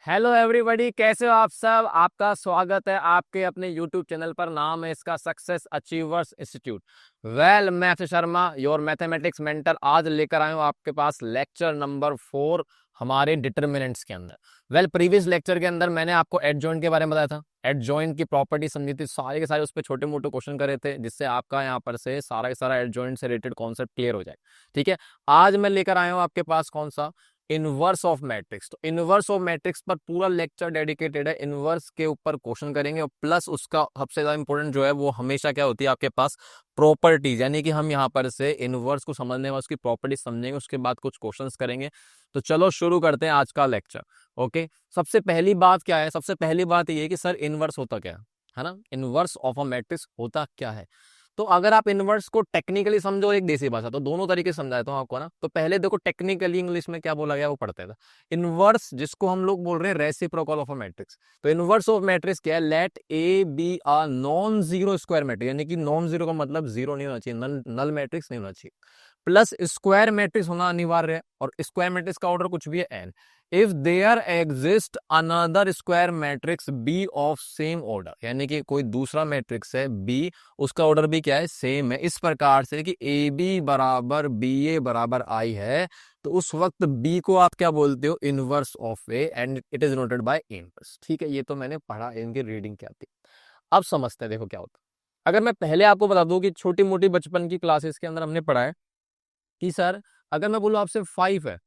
Hello everybody, कैसे हो आप सब। आपका स्वागत है आपके अपने यूट्यूब चैनल पर। नाम है इसका सक्सेस अचीवर्स इंस्टीट्यूट। मैं Akshay Sharma, your mathematics mentor. आज लेकर आया हूँ आपके पास लेक्चर नंबर 4 हमारे डिटर्मिनेंट्स के अंदर। प्रीवियस लेक्चर के अंदर मैंने आपको एडजॉइंट के बारे में बताया था। एडजॉइंट की प्रॉपर्टी समझी थी, सारे के सारे उस पर छोटे मोटे क्वेश्चन करे थे, जिससे आपका यहाँ पर से सारा के सारा एडजॉइंट से रिलेटेड कॉन्सेप्ट क्लियर हो जाए। ठीक है, आज मैं लेकर आया हूँ आपके पास कौन सा, इनवर्स ऑफ मैट्रिक्स। तो इनवर्स ऑफ मैट्रिक्स पर पूरा लेक्चर डेडिकेटेड है। इनवर्स के ऊपर क्वेश्चन करेंगे और प्लस उसका सबसे ज्यादा इंपॉर्टेंट जो है वो हमेशा क्या होती है आपके पास, प्रॉपर्टीज। यानी कि हम यहाँ पर से इनवर्स को समझने में उसकी प्रॉपर्टीज समझेंगे, उसके बाद कुछ क्वेश्चंस करेंगे। तो चलो शुरू करते हैं आज का लेक्चर। ओके, सबसे पहली बात क्या है, सबसे पहली बात ये है कि सर इनवर्स होता क्या है ना। इनवर्स ऑफ अ मैट्रिक्स होता क्या है। तो अगर आप इनवर्स को टेक्निकली समझो, एक देसी भाषा, तो दोनों तरीके से समझाता हूँ आपको ना। तो पहले देखो टेक्निकली इंग्लिश में क्या बोला गया वो पढ़ते थे। इनवर्स जिसको हम लोग बोल रहे हैं रेसिप्रोकल ऑफ अ मैट्रिक्स। तो इनवर्स ऑफ मैट्रिक्स क्या है, let A be a non zero square matrix. यानी कि नॉन जीरो का मतलब जीरो नहीं होना चाहिए, नल मैट्रिक्स नहीं होना चाहिए, प्लस स्क्वायर मैट्रिक्स होना अनिवार्य है। और स्क्वायर मैट्रिक्स का ऑर्डर कुछ भी है n. If there exist another square matrix B of same order, यानी कि कोई दूसरा मैट्रिक्स है बी, उसका ऑर्डर भी क्या है, सेम है। इस प्रकार से कि ए बी बराबर बी ए बराबर आई है, तो उस वक्त बी को आप क्या बोलते हो, inverse of A, and it is noted bye inverse. ठीक है, ये तो मैंने पढ़ा, इनकी रीडिंग क्या थी। अब समझते हैं, देखो क्या होता है। अगर मैं पहले आपको बता दूं कि छोटी मोटी बचपन की क्लासेस के अंदर हमने पढ़ा है कि सर अगर मैं बोलूं आपसे 5 है,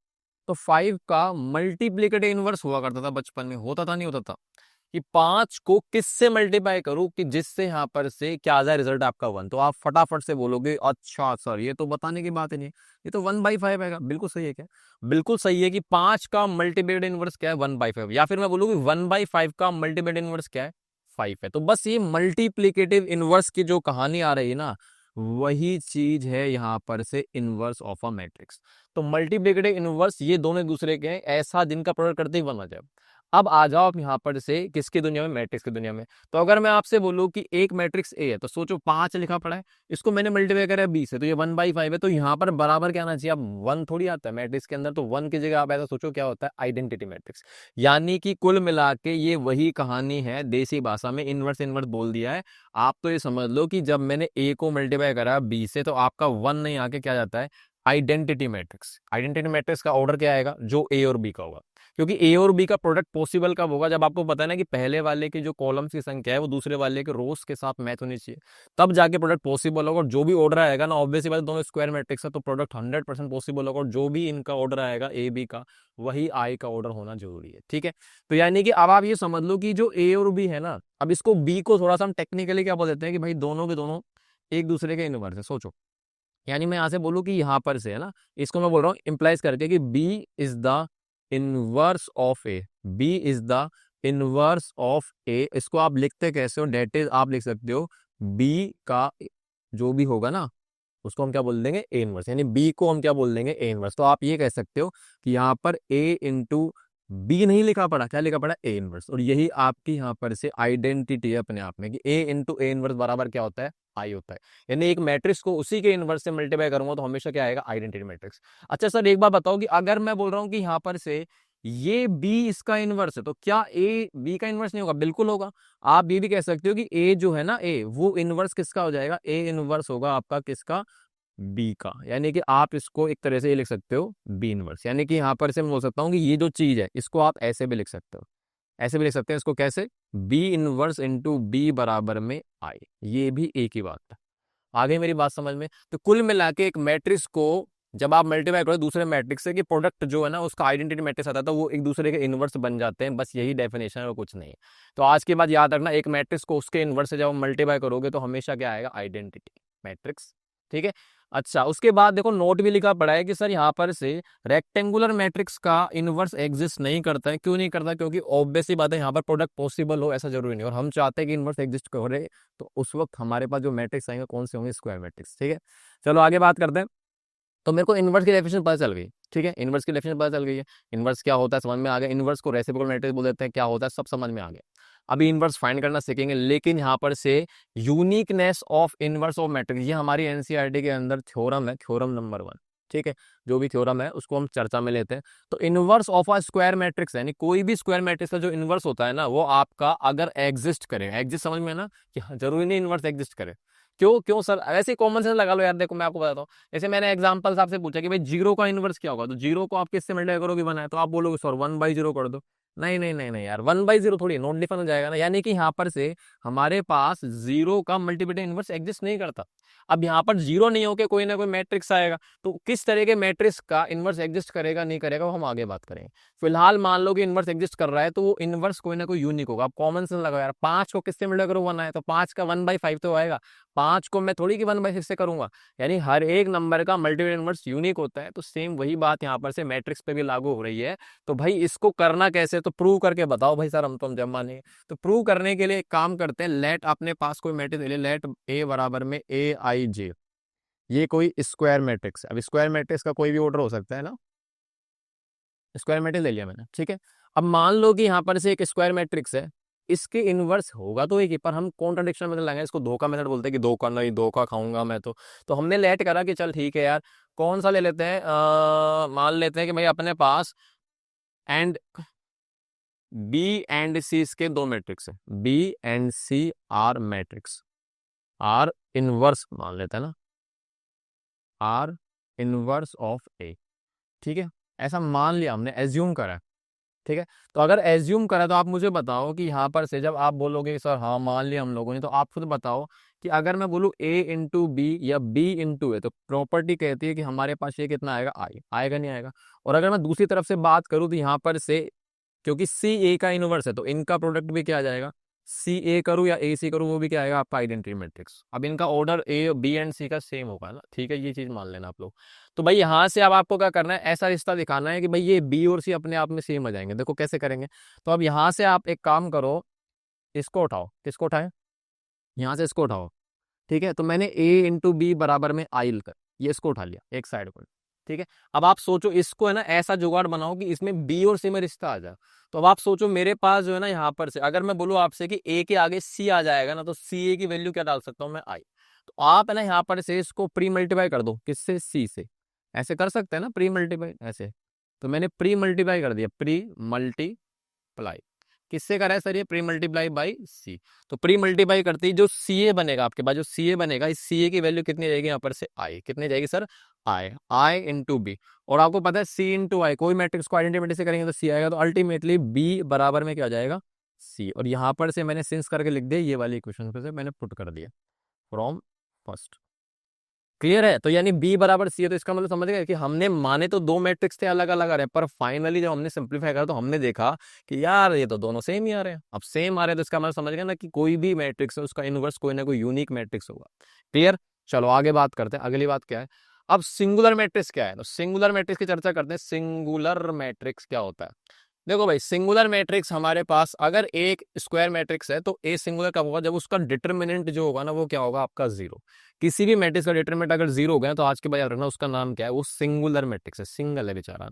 तो 5 का मल्टीप्लिकेटिव इनवर्स हुआ करता था बचपन में, होता था नहीं होता था, कि 5 को किससे मल्टीप्लाई करूं कि जिससे यहां पर से क्या आ जाए रिजल्ट आपका 1। तो आप फटाफट से बोलोगे अच्छा सर ये तो बताने की बात ही नहीं, ये तो 1/5 आएगा। बिल्कुल सही है। क्या बिल्कुल सही है कि 5 का मल्टीप्लिकेटिव इनवर्स क्या है, 1/5। या फिर मैं बोलूँ कि 1/5 का मल्टीप्लिकेटिव इनवर्स क्या है, 5 है। तो बस ये मल्टीप्लिकेटिव इनवर्स की जो कहानी आ रही है ना, वही चीज है यहाँ पर से इनवर्स ऑफ अ मैट्रिक्स। तो मल्टीप्लिकेटिव इनवर्स ये दोनों एक दूसरे के हैं, ऐसा जिनका प्रोडक्ट करते ही 1 आ जाए। अब आ जाओ आप यहाँ पर से किसकी दुनिया में, मैट्रिक्स की दुनिया में। तो अगर मैं आपसे बोलूं कि एक मैट्रिक्स ए है, तो सोचो 5 लिखा पड़ा है, इसको मैंने मल्टीप्लाई करा है 20 से, तो ये 1/5 है। तो यहाँ पर बराबर क्या आना चाहिए, अब 1 थोड़ी आता है मैट्रिक्स के अंदर। तो 1 की जगह आप ऐसा सोचो क्या होता है, आइडेंटिटी मैट्रिक्स। यानी कि कुल मिला के ये वही कहानी है, देसी भाषा में इनवर्स इनवर्स बोल दिया है। आप तो ये समझ लो कि जब मैंने ए को मल्टीप्लाई करा 20 से, तो आपका 1 नहीं आके क्या जाता है, आइडेंटिटी मैट्रिक्स। आइडेंटिटी मैट्रिक्स का ऑर्डर क्या आएगा, जो ए और बी का होगा। क्योंकि ए और बी का प्रोडक्ट पॉसिबल कब होगा, जब आपको पता है ना कि पहले वाले की जो कॉलम्स की संख्या है वो दूसरे वाले के रोज के साथ मैच होनी चाहिए, तब जाके प्रोडक्ट पॉसिबल होगा। और जो भी ऑर्डर आएगा ना, ऑब्वियसली बात है, दोनों स्क्वायर मैट्रिक्स है तो प्रोडक्ट 100% पॉसिबल होगा। और जो भी इनका ऑर्डर आएगा ए बी का, वही आई का ऑर्डर होना जरूरी है। ठीक है, तो यानी कि अब आप ये समझ लो कि जो ए और बी है ना, अब इसको बी को थोड़ा सा हम टेक्निकली क्या बोल देते हैं कि भाई दोनों के दोनों एक दूसरे के इनवर्स है। सोचो, यानी मैं यहां से बोलूं कि यहां पर से है ना, इसको मैं बोल रहा हूं इंप्लाइज करके कि B is the inverse of A, B is the inverse of A. इसको आप लिखते कैसे हो, डेट इज आप लिख सकते हो बी का जो भी होगा ना, उसको हम क्या बोल देंगे, ए इनवर्स। यानी बी को हम क्या बोल देंगे, ए इनवर्स। तो आप ये कह सकते हो कि यहाँ पर ए इंटू बी नहीं लिखा पड़ा, क्या लिखा पड़ा, ए इनवर्स। और यही आपकी यहाँ पर से आइडेंटिटी है अपने आप में, कि ए इंटू ए इनवर्स बराबर क्या होता है, आई होता है। यानी एक मैट्रिक्स को उसी के इनवर्स से मल्टीप्लाई करूंगा तो हमेशा क्या आएगा, आइडेंटिटी मैट्रिक्स। अच्छा सर एक बात बताओ कि अगर मैं बोल रहा हूँ कि यहाँ पर से ये बी इसका इनवर्स है, तो क्या ए बी का इनवर्स नहीं होगा, बिल्कुल होगा। आप ये भी कह सकते हो कि ए जो है ना, ए वो इनवर्स किसका हो जाएगा, ए इनवर्स होगा आपका किसका, बी का। यानी कि आप इसको एक तरह से ये लिख सकते हो बी इनवर्स। यानी कि यहां पर से मैं बोल सकता हूँ कि ये जो चीज है इसको आप ऐसे भी लिख सकते हो, ऐसे भी लिख सकते हैं इसको, कैसे, बी इनवर्स इंटू बी बराबर में आई। ये भी एक ही बात है। आगे मेरी बात समझ में। तो कुल मिला के एक मैट्रिक्स को जब आप मल्टीप्लाई करो दूसरे मैट्रिक्स से, कि प्रोडक्ट जो है ना उसका आइडेंटिटी मैट्रिक्स आता है, तो वो एक दूसरे के इनवर्स बन जाते हैं। बस यही डेफिनेशन है, वो कुछ नहीं है। तो आज के बाद याद रखना, एक मैट्रिक्स को उसके इनवर्स से जब मल्टीप्लाई करोगे तो हमेशा क्या आएगा, आइडेंटिटी मैट्रिक्स। ठीक है। अच्छा उसके बाद देखो नोट भी लिखा पड़ा है कि सर यहाँ पर से रेक्टेंगुलर मैट्रिक्स का इनवर्स एग्जिस्ट नहीं करता है। क्यों नहीं करता, क्योंकि ऑब्वियसली बात है यहाँ पर प्रोडक्ट पॉसिबल हो ऐसा जरूरी नहीं, और हम चाहते हैं कि इनवर्स एग्जिस्ट करे। तो उस वक्त हमारे पास जो मैट्रिक्स आएंगे कौन से होंगे, स्क्वायर मैट्रिक्स। ठीक है, चलो आगे बात करते हैं। तो मेरे को इनवर्स की डेफिनेशन पता चल गई। ठीक है, इनवर्स की डेफिनेशन पता चल गई है, इनवर्स क्या होता है समझ में आ गया। इनवर्स को रेसिप्रोकल मैट्रिक्स बोल देते हैं, क्या होता है सब समझ में आ गया। अभी इनवर्स फाइंड करना सीखेंगे, लेकिन यहाँ पर से uniqueness of inverse of matrix, ये हमारी एनसीईआरटी के अंदर थ्योरम है, थ्योरम नंबर 1। ठीक है, जो भी थ्योरम है उसको हम चर्चा में लेते हैं। तो inverse of a square matrix यानी कोई भी स्क्वायर मैट्रिक्स का जो इनवर्स होता है ना, वो आपका अगर एग्जिस्ट करे, एग्जिस्ट समझ में है ना, कि जरूरी नहीं इनवर्स एग्जिस्ट करे। क्यों क्यों सर, ऐसे कॉमन सेंस लगा लो यार। देखो मैं आपको बताता हूँ, जैसे मैंने एग्जांपल आपसे पूछा कि भाई जीरो का इनवर्स क्या होगा, तो जीरो को आप किससे मल्टीप्लाई करोगे, बनाए, तो आप बोलोगे सर 1/0 कर दो। नहीं नहीं नहीं नहीं यार, 1/0 थोड़ी नॉट डिफाइन हो जाएगा ना, यानी कि यहाँ पर से हमारे पास जीरो का मल्टीप्लिकेटिव इनवर्स एग्जिस्ट नहीं करता। अब यहाँ पर जीरो नहीं होके कोई ना कोई मैट्रिक्स आएगा, तो किस तरह के मैट्रिक्स का इनवर्स एग्जिस्ट करेगा नहीं करेगा वो हम आगे बात करेंगे। फिलहाल मान लो कि इनवर्स एग्जिस्ट कर रहा है, तो वो इनवर्स कोई ना कोई यूनिक होगा। आप कॉमन सेंस लगाओ यार, 5 को किससे मल्टीप्लाई करो, 1 आए, तो 5 का 1/5 तो आएगा। 5 को मैं थोड़ी कि 1/6 से करूंगा, यानी हर एक नंबर का मल्टीपल इनवर्स यूनिक होता है। तो सेम वही बात यहाँ पर से मैट्रिक्स पे भी लागू हो रही है। तो भाई इसको करना कैसे, तो प्रूव करके बताओ भाई सर, हम तो हम जब मानेंगे। तो प्रूव करने के लिए एक काम करते हैं, लेट अपने पास कोई मैट्रिक्स ले ले, लेट ए बराबर में AIJ, ये कोई स्क्वायर मैट्रिक्स है। अब स्क्वायर मैट्रिक्स का कोई भी ऑर्डर हो सकता है ना, स्क्वायर मैट्रिक्स ले लिया मैंने, ठीक है। अब मान लो कि यहाँ पर से एक स्क्वायर मैट्रिक्स है, इसके इनवर्स होगा तो एक ही, पर हम कॉन्ट्रडिक्शन मेथड लगाएंगे, इसको धोखा मेथड बोलते हैं कि धोखा नहीं, धोखा खाऊंगा मैं तो हमने लेट करा कि चल ठीक है यार, कौन सा ले लेते हैं, मान लेते हैं कि भाई अपने पास एंड B&C इसके दो मैट्रिक्स है, B&C R matrix, are inverse मान लेते हैं ना, आर इनवर्स ऑफ ए, ठीक है, ऐसा मान लिया हमने, एज्यूम करा है, ठीक है। तो अगर एज्यूम करा तो आप मुझे बताओ कि यहाँ पर से जब आप बोलोगे कि सर हाँ मान लिया हम लोगों ने, तो आप खुद बताओ कि अगर मैं बोलूँ A × B या B × A, तो प्रॉपर्टी कहती है कि हमारे पास ये कितना आएगा, आएगा नहीं आएगा। और अगर मैं दूसरी तरफ से बात करूँ तो यहाँ पर से, क्योंकि CA का इनवर्स है, तो इनका प्रोडक्ट भी क्या आ जाएगा, CA करूँ या AC करूँ वो भी क्या आएगा आपका आइडेंटिटी मैट्रिक्स। अब इनका ऑर्डर B&C का सेम होगा ना, ठीक है, ये चीज मान लेना आप लोग। तो भाई यहाँ से अब आपको क्या करना है, ऐसा रिश्ता दिखाना है कि भाई ये B और C अपने आप में सेम आ जाएंगे। देखो कैसे करेंगे, तो अब यहाँ से आप एक काम करो, इसको उठाओ, किसको उठाए, यहाँ से इसको उठाओ, ठीक है। तो मैंने A × B बराबर में I कर, ये इसको उठा लिया एक साइड को, ठीक है। अब आप सोचो इसको है ना ऐसा जुगाड़ बनाओ कि इसमें B और C में रिश्ता आ जाए। तो अब आप सोचो मेरे पास जो है ना यहाँ पर से, अगर मैं बोलूँ आपसे कि A के आगे C आ जाएगा ना, तो CA की वैल्यू क्या डाल सकता हूँ मैं, I। तो आप है ना यहाँ पर से इसको प्री मल्टीप्लाई कर दो, किससे, C से। ऐसे कर सकते हैं ना प्री मल्टीप्लाई, ऐसे। तो मैंने प्री मल्टीप्लाई कर दिया, प्री मल्टीप्लाई किससे करा है सर, ये प्री मल्टीप्लाई बाई सी। तो प्री मल्टीप्लाई करते ही जो CA बनेगा आपके पास, जो CA बनेगा, इस CA की वैल्यू कितनी रहेगी यहाँ पर से, I कितनी जाएगी सर, I × B। और आपको पता है C × I, कोई मैट्रिक्स को आइडेंटिटी से करेंगे तो C आएगा, तो अल्टीमेटली B बराबर में क्या आ जाएगा, C। और यहाँ पर से मैंने सिंस करके लिख दिया, ये वाली इक्वेशन पे से मैंने पुट कर दिया फ्रॉम फर्स्ट। क्लियर है, तो यानी B बराबर C है, तो इसका मतलब समझ गए कि हमने माने तो दो मैट्रिक्स थे अलग अलग आ रहे हैं, पर फाइनली जब हमने सिंप्लीफाई करा तो हमने देखा कि यार ये तो दोनों सेम ही आ रहे हैं। अब सेम आ रहे हैं तो इसका मतलब समझ गए ना कि कोई भी मैट्रिक्स है उसका इनवर्स कोई ना कोई यूनिक मैट्रिक्स होगा। क्लियर, चलो आगे बात करते हैं, अगली बात क्या है, अब सिंगुलर मैट्रिक्स क्या है, तो सिंगुलर मैट्रिक्स की चर्चा करते हैं। सिंगुलर मैट्रिक्स क्या होता है, देखो भाई सिंगुलर मैट्रिक्स हमारे पास अगर एक स्क्वायर मैट्रिक्स है, तो ए सिंगुलर कब होगा, जब उसका डिटरमिनेंट जो होगा ना वो क्या होगा आपका जीरो। किसी भी मैट्रिक्स का डिटरमिनेंट अगर जीरो हो गया तो आज के बाद याद रखना उसका नाम क्या है, वो सिंगुलर मैट्रिक्स है, सिंगल है बेचारा,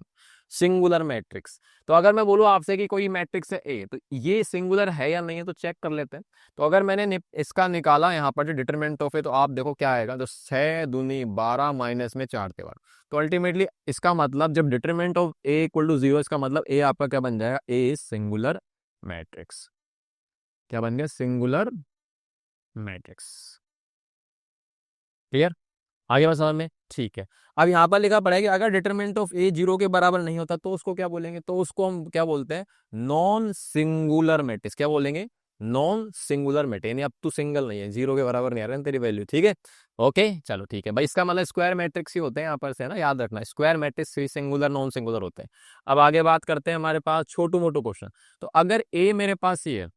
सिंगुलर मैट्रिक्स। तो अगर मैं बोलूँ आपसे कि कोई मैट्रिक्स है ए, तो ये सिंगुलर है या नहीं है, तो चेक कर लेते हैं। तो अगर मैंने इसका निकाला यहाँ पर जो डिटरमिनेंट ऑफ है, तो आप देखो क्या आएगा, तो 6 दूनी 12 माइनस में 4 तेवर। तो अल्टीमेटली इसका मतलब जब डिटरमिनेंट ऑफ A = 0, इसका मतलब A आपका क्या बन जाएगा, A सिंगुलर मैट्रिक्स। क्या बन गया, सिंगुलर मैट्रिक्स। क्लियर, आगे बात समझ में, ठीक है। अब यहाँ पर लिखा पड़ा है कि अगर डिटरमिनेंट ऑफ A 0 के बराबर नहीं होता तो उसको क्या बोलेंगे, तो उसको हम क्या बोलते हैं, नॉन सिंगुलर मैट्रिक्स। क्या बोलेंगे, नॉन सिंगुलर मैट्रिक्स, यानी अब तू सिंगल नहीं है, 0 के बराबर नहीं आ रहा है तेरी वैल्यू, ठीक है। ओके चलो ठीक है भाई, इसका मतलब स्क्वायर मैट्रिक्स ही होते हैं यहाँ पर से, है ना, याद रखना स्क्वायर मैट्रिक्स ही सिंगुलर नॉन सिंगुलर होते हैं। अब आगे बात करते हैं, हमारे पास छोटू मोटू क्वेश्चन। तो अगर A मेरे पास ही है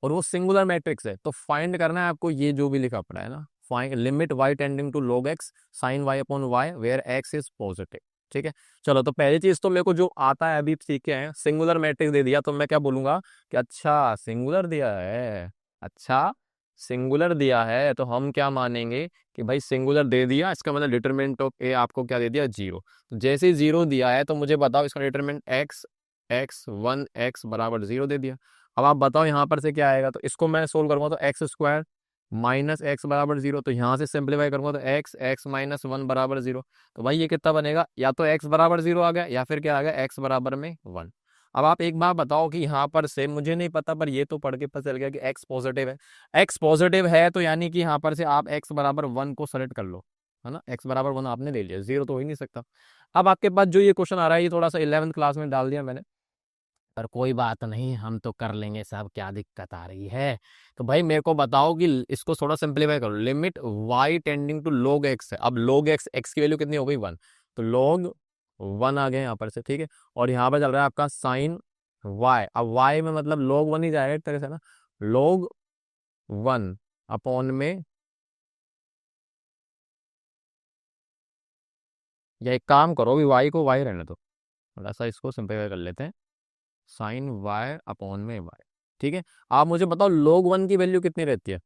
और वो सिंगुलर मैट्रिक्स है, तो फाइंड करना है आपको ये जो भी लिखा पड़ा है ना, find limit y tending to log x sin y/y where x is positive, ठीक है। चलो तो पहली चीज तो मेरे को जो आता है अभी सीखे हैं, सिंगुलर मैट्रिक्स दे दिया तो मैं क्या बोलूंगा कि अच्छा सिंगुलर दिया है, अच्छा सिंगुलर दिया है, तो हम क्या मानेंगे कि भाई सिंगुलर दे दिया, इसका मतलब डिटरमिनेंट ऑफ ए आपको क्या दे दिया, 0। तो जैसे ही 0 दिया है तो मुझे बताओ इसका डिटरमिनेंट x 1 x बराबर 0 दे दिया। अब आप बताओ यहाँ पर से क्या आएगा, तो इसको मैं सोल्व करूंगा तो x² माइनस एक्स बराबर जीरो, तो यहाँ से सिंप्लीफाई करूंगा तो एक्स एक्स माइनस वन बराबर जीरो। तो भाई ये कितना बनेगा, या तो एक्स बराबर जीरो आ गया या फिर क्या आ गया, एक्स बराबर में वन। अब आप एक बात बताओ कि यहाँ पर से मुझे नहीं पता, पर ये तो पढ़ के पता चल गया कि एक्स पॉजिटिव है। एक्स पॉजिटिव है तो यानी कि यहाँ पर से आप एक्स बराबर वन को सेलेक्ट कर लो, है ना। एक्स बराबर वन आपने ले लिया, जीरो तो हो ही नहीं सकता। अब आपके पास जो ये क्वेश्चन आ रहा है ये थोड़ा सा 11th क्लास में डाल दिया मैंने, पर कोई बात नहीं, हम तो कर लेंगे सब, क्या दिक्कत आ रही है। तो भाई मेरे को बताओ कि इसको थोड़ा सिंप्लीफाई करो, limit y tending to log x है। अब log x, x की वैल्यू कितनी हो गई, वन, तो log वन आ गए यहाँ पर से, ठीक है। और यहाँ पर चल रहा है आपका साइन y, अब y में मतलब log वन ही जाएगा एक तरह से ना, log वन अपॉन में, या एक काम करो अभी y को y रहने दो, थोड़ा सा इसको सिंप्लीफाई कर लेते हैं, साइन y अपॉन में y, ठीक है। आप मुझे बताओ log वन की वैल्यू कितनी रहती है,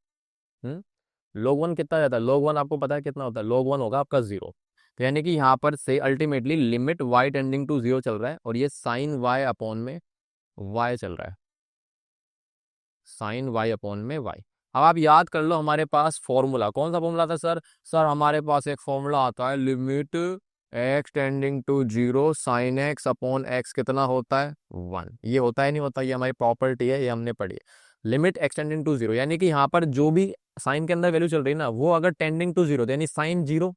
log वन कितना रहता है, log वन आपको पता है कितना होता है, log वन होगा आपका जीरो। तो यानी कि यहाँ पर से ultimately limit y tending to zero चल रहा है, और ये साइन y अपॉन में y चल रहा है, साइन y अपॉन में y। अब आप याद कर लो हमारे पास फॉर्मूला, कौन सा फॉर्मूला था सर, सर हमारे पास एक फॉर्मूला आता है, limit x tending to zero sine x upon x कितना होता है, वन। ये होता है नहीं होता, ये हमारी प्रॉपर्टी है, ये हमने पढ़ी है। Limit x tending to zero, यानी कि यहाँ पर जो भी साइन के अंदर वैल्यू चल रही है ना, वो अगर टेंडिंग टू जीरो यानी साइन जीरो,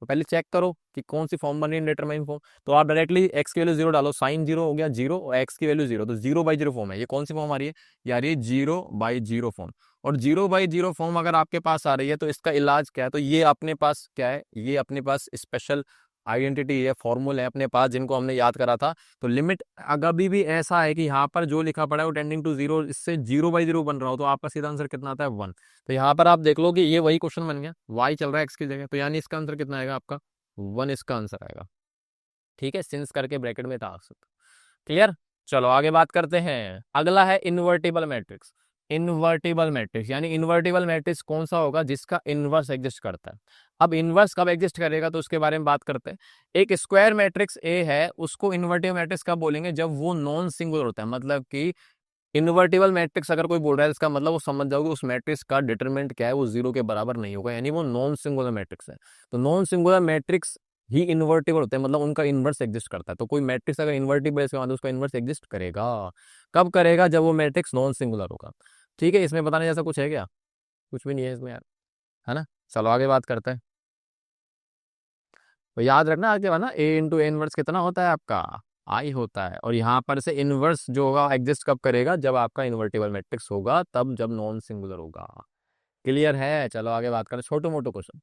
तो पहले चेक करो कि कौन सी फॉर्म बन रही है, डिटरमाइन फॉर्म। तो आप डायरेक्टली एक्स की वैल्यू जीरो डालो, साइन जीरो हो गया जीरो और एक्स की वैल्यू जीरो, तो जीरो बाई जीरो फॉर्म है। ये कौन सी फॉर्म आ रही है यार, ये जीरो बाई जीरो फॉर्म। और जीरो बाई जीरो फॉर्म अगर आपके पास आ रही है तो इसका इलाज क्या है, तो ये अपने पास क्या है, ये अपने पास स्पेशल आइडेंटिटी है, फॉर्मूला है अपने पास जिनको हमने याद करा था। तो लिमिट अगर भी ऐसा है कि यहाँ पर जो लिखा पड़ा है वो टेंडिंग टू जीरो, इससे जीरो बाई जीरो बन रहा हो, तो आपका सीधा आंसर कितना आता है, वन। तो यहाँ पर आप देख लो कि ये वही क्वेश्चन बन गया, वाई चल रहा है एक्स की जगह, तो यानी इसका आंसर कितना आएगा आपका, वन इसका आंसर आएगा, ठीक है। सिंस करके ब्रैकेट में था, क्लियर। चलो आगे बात करते हैं, अगला है इन्वर्टिबल मैट्रिक्स। इन्वर्टिबल मैट्रिक्स यानी इन्वर्टिबल मैट्रिक्स कौन सा होगा, जिसका इनवर्स एग्जिस्ट करता है। अब इनवर्स कब एग्जिस्ट करेगा तो उसके बारे में बात करते हैं। एक स्क्वायर मैट्रिक्स ए है, उसको इन्वर्टिबल मैट्रिक्स कब बोलेंगे, जब वो नॉन सिंगुलर होता है। मतलब कि इन्वर्टिबल मैट्रिक्स अगर कोई बोल रहा है इसका मतलब वो समझ जाओगे उस मैट्रिक्स का डिटरमिनेंट क्या है, वो जीरो के बराबर नहीं होगा, यानी वो नॉन सिंगुलर मैट्रिक्स है। तो नॉन सिंगुलर मैट्रिक्स ही इन्वर्टिबल होते हैं, मतलब उनका इनवर्स एग्जिस्ट करता है। तो कोई मैट्रिक्स अगर इन्वर्टिबल है इसका मतलब उसका इनवर्स एग्जिस्ट करेगा। कब करेगा, जब वो मैट्रिक्स नॉन सिंगुलर होगा, ठीक है। इसमें बताने जैसा कुछ है क्या, कुछ भी नहीं है इसमें यार, है ना। चलो आगे बात करते हैं। तो याद रखना आगे ना, ए इंटू ए इनवर्स कितना होता है आपका, आई होता है। और यहाँ पर से इनवर्स जो होगा एग्जिस्ट कब करेगा, जब आपका इन्वर्टिबल मैट्रिक्स होगा, तब जब नॉन सिंगुलर होगा। क्लियर है। चलो आगे बात करें छोटू मोटू क्वेश्चन।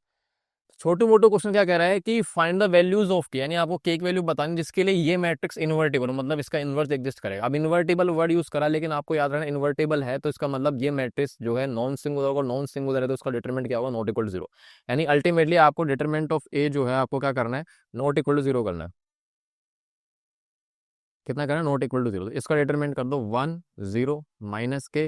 छोटू मोटू क्वेश्चन क्या कह रहा है कि फाइंड द वैल्यूज ऑफ के, यानी आपको के की वैल्यू बतानी जिसके लिए ये मैट्रिक्स इन्वर्टिबल हो, मतलब इसका इन्वर्स एग्जिस्ट करेगा। अब इन्वर्टिबल वर्ड यूज करा, लेकिन आपको याद रखना इन्वर्टिबल है तो इसका मतलब ये मैट्रिक्स जो है नॉन सिंगुलर होगा, नॉन सिंगुलर है तो उसका डिटरमिनेंट क्या होगा, नॉट इक्वल टू जीरो। यानी अल्टीमेटली आपको डिटरमिनेंट ऑफ ए जो है आपको क्या करना है, नॉट इक्वल टू जीरो करना है। कितना करना है, नॉट इक्वल टू जीरो। तो इसका डिटरमिनेंट कर दो वन जीरो माइनस के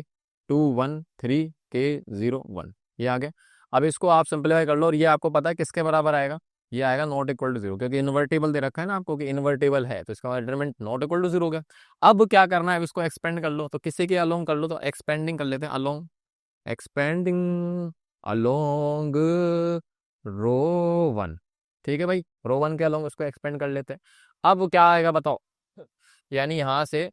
टू वन थ्री के जीरो वन, ये आ गया। अब इसको आप सिंप्लीफाई कर लो और ये आपको पता है किसके बराबर आएगा, ये आएगा नॉट इक्वल टू जीरो, क्योंकि इन्वर्टिबल दे रखा है ना आपको कि इन्वर्टिबल है, तो इसका determinant not equal to zero हो गया। अब क्या करना है, अब इसको एक्सपेंड कर लो, तो किसी के अलोंग कर लो, तो एक्सपेंडिंग कर लेते हैं अलोंग, एक्सपेंडिंग अलोंग रो वन, ठीक है भाई, रो वन के अलोंग उसको एक्सपेंड कर लेते हैं। अब क्या आएगा बताओ, यानी यहाँ से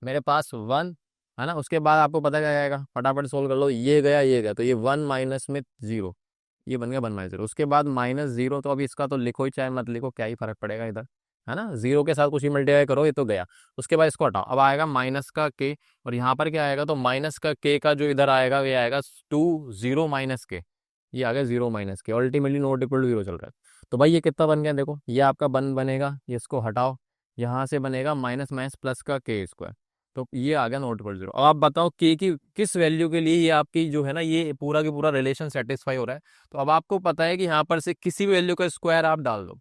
मेरे पास वन है ना, उसके बाद आपको पता क्या आएगा, फटाफट सोल्व कर लो, ये गया, तो ये वन माइनस में जीरो, ये बन गया वन माइनस जीरो। उसके बाद माइनस जीरो, तो अभी इसका तो लिखो ही चाहे मत लिखो, क्या ही फर्क पड़ेगा इधर, है ना। जीरो के साथ कुछ ही मल्टीप्लाई करो, ये तो गया। उसके बाद इसको हटाओ, अब आएगा माइनस का के, और यहाँ पर क्या आएगा, तो माइनस का के का जो इधर आएगा ये आएगा टू जीरो माइनस के, ये आ गया zero minus k, ultimately not equal to zero चल रहा है। तो भाई ये कितना बन गया, देखो ये आपका वन बनेगा, ये इसको हटाओ, यहाँ से बनेगा माइनस माइनस प्लस का के स्क्वायर, तो ये आ गया नॉट इक्वल जीरो। अब आप बताओ के की किस वैल्यू के लिए ये आपकी जो है ना ये पूरा की पूरा रिलेशन सेटिस्फाई हो रहा है। तो अब आपको पता है कि यहाँ पर से किसी भी वैल्यू का स्क्वायर आप डाल दो,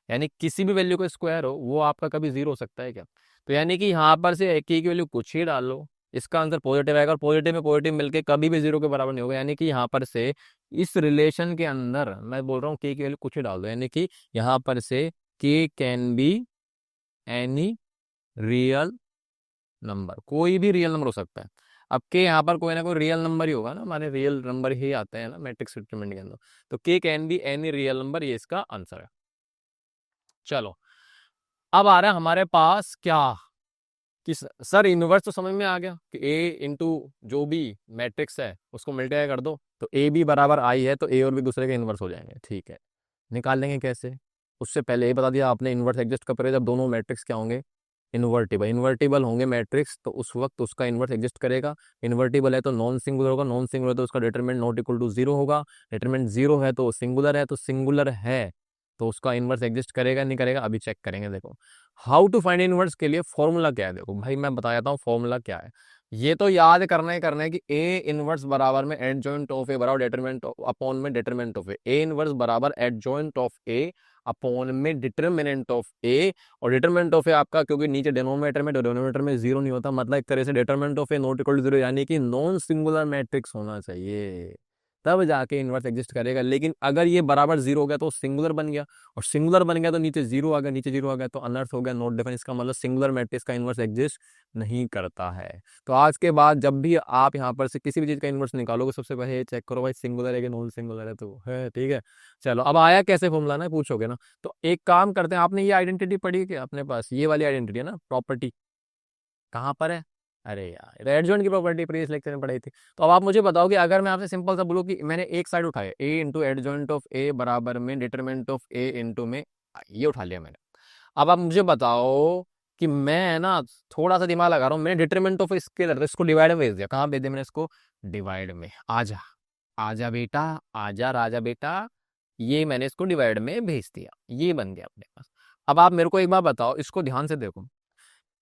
यानी किसी भी वैल्यू का स्क्वायर हो वो आपका कभी जीरो हो सकता है क्या। तो यानी कि यहाँ पर से के की वैल्यू कुछ ही डाल लो, इसका आंसर पॉजिटिव आएगा, और पॉजिटिव में पॉजिटिव मिलके कभी भी जीरो के बराबर नहीं होगा। यानी कि यहाँ पर से इस रिलेशन के अंदर मैं बोल रहा हूँ के की वैल्यू कुछ ही डाल दो, यानी कि यहाँ पर से के can be any real number, कोई भी रियल नंबर हो सकता है। अब के यहाँ पर कोई ना कोई रियल नंबर ही होगा ना, हमारे रियल नंबर ही आते हैं ना मैट्रिक्स डिटरमिनेंट के अंदर, तो के can be any real number, ये इसका आंसर है। चलो अब आ रहा है हमारे पास क्या कि सर इनवर्स तो समझ में आ गया कि ए इंटू जो भी मैट्रिक्स है उसको मल्टीप्लाई कर दो, तो ए बी बराबर आई है तो ए और बी दूसरे के इनवर्स हो जाएंगे। ठीक है, निकाल लेंगे कैसे? उससे पहले ये बता दिया आपने इनवर्स एग्जिस्ट कब करेगा, जब दोनों मैट्रिक्स क्या होंगे, इन्वर्टिबल। इन्वर्टिबल होंगे मैट्रिक्स तो उस वक्त उसका इनवर्स एग्जिस्ट करेगा। इन्वर्टिबल है तो नॉन सिंगुलर होगा, नॉन सिंगुलर है तो उसका determinant not equal to zero होगा, डिटरमिनेंट जीरो है तो सिंगुलर है, तो सिंगुलर है तो उसका इनवर्स एग्जिस्ट करेगा नहीं करेगा, अभी चेक करेंगे। देखो हाउ टू फाइंड इनवर्स के लिए फॉर्मूला क्या है, देखो भाई मैं बता देता हूँ फॉर्मूला क्या है। ये तो याद करना है कि ए इनवर्स बराबर में एडजॉइंट ऑफ ए बराबर डिटरमिनेंट अपॉन में डिटरमिनेंट ऑफ ए इनवर्स बराबर एडजॉइंट ऑफ ए अपॉन में डिटरमिनेंट ऑफ ए। और डिटरमिनेंट ऑफ ए आपका क्योंकि नीचे डिनोमिनेटर में डिनोमिनेटर में जीरो नहीं होता, मतलब एक तरह से determinant of A not equal to zero, यानी कि नॉन सिंगुलर मैट्रिक्स होना चाहिए तब जाके इनवर्स एग्जिस्ट करेगा। लेकिन अगर ये बराबर जीरो हो गया तो सिंगुलर बन गया, और सिंगुलर बन गया तो नीचे जीरो आ गया, नीचे जीरो आ गया तो अनर्थ हो गया, नॉट डिफाइन। इसका मतलब सिंगुलर मैट्रिक्स का इनवर्स एग्जिस्ट नहीं करता है। तो आज के बाद जब भी आप यहाँ पर से किसी भी चीज का इनवर्स निकालोगे सबसे पहले ये चेक करो भाई सिंगुलर है कि नॉन सिंगुलर है, तो है ठीक है। चलो अब आया कैसे फॉर्मूला ना पूछोगे ना, तो एक काम करते हैं, आपने ये आइडेंटिटी पढ़ी है क्या अपने पास, ये वाली आइडेंटिटी है ना प्रॉपर्टी, कहाँ पर है? अरे यार एडजॉइंट की प्रॉपर्टी प्रीवियस लेक्चर में पढ़ाई थी। तो अब आप मुझे बताओ कि अगर मैं आपसे सिंपल सा बोलूँ कि मैंने एक साइड उठाया ए इंटू एडजॉइंट ऑफ ए बराबर में डिटरमिनेंट ऑफ ए इंटू में, ये उठा लिया मैंने। अब आप मुझे बताओ कि मैं ना थोड़ा सा दिमाग लगा रहा हूँ, मैंने डिटरमिनेंट ऑफ स्केलर इसको डिवाइड में भेज दिया, कहाँ भेज दिया मैंने इसको, डिवाइड में। आजा आजा बेटा, आजा राजा बेटा, ये मैंने इसको डिवाइड में भेज दिया, ये बन गया अपने पास। अब आप मेरे को एक बार बताओ, इसको ध्यान से देखो,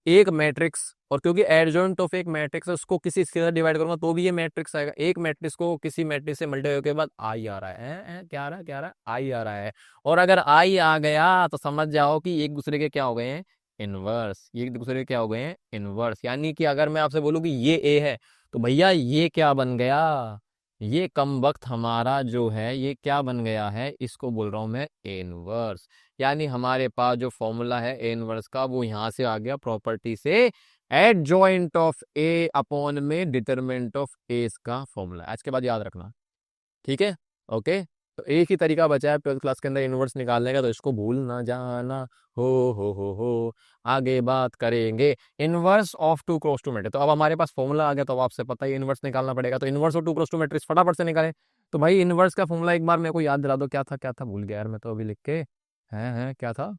एक मैट्रिक्स, और क्योंकि एडजॉइंट ऑफ एक मैट्रिक्स है उसको किसी स्केलर डिवाइड करूंगा तो भी ये मैट्रिक्स आएगा। एक मैट्रिक्स को किसी मैट्रिक्स से मल्टीप्लाई के बाद आई आ रहा है, क्या आ रहा है, क्या आ रहा है, आई आ रहा है। और अगर आई आ गया तो समझ जाओ कि एक दूसरे के क्या हो गए हैं, इनवर्स। ये एक दूसरे के क्या हो गए हैं, इनवर्स। यानी कि अगर मैं आपसे बोलूं कि ये ए है तो भैया ये क्या बन गया, ये कम वक्त हमारा जो है ये क्या बन गया है, इसको बोल रहा हूं मैं ए इनवर्स। यानी हमारे पास जो फॉर्मूला है ए इनवर्स का वो यहां से आ गया प्रॉपर्टी से, एडजॉइंट ऑफ ए अपॉन में डिटरमिनेंट ऑफ ए इसका फॉर्मूला। आज के बाद याद रखना, ठीक है, ओके। तो एक ही तरीका बचा है 12th क्लास के अंदर इनवर्स निकालने का, तो इसको भूल ना जाना। हो आगे बात करेंगे inverse of two cross two matrix. तो अब हमारे पास फॉर्मूला आ गया, तो अब आपसे पता है इनवर्स निकालना पड़ेगा, तो inverse of two cross two matrix फटाफट से निकालें। तो भाई इनवर्स का फॉर्मूला एक बार मेरे को याद दिला दो, क्या था भूल गया यार मैं तो अभी लिख के, है क्या था,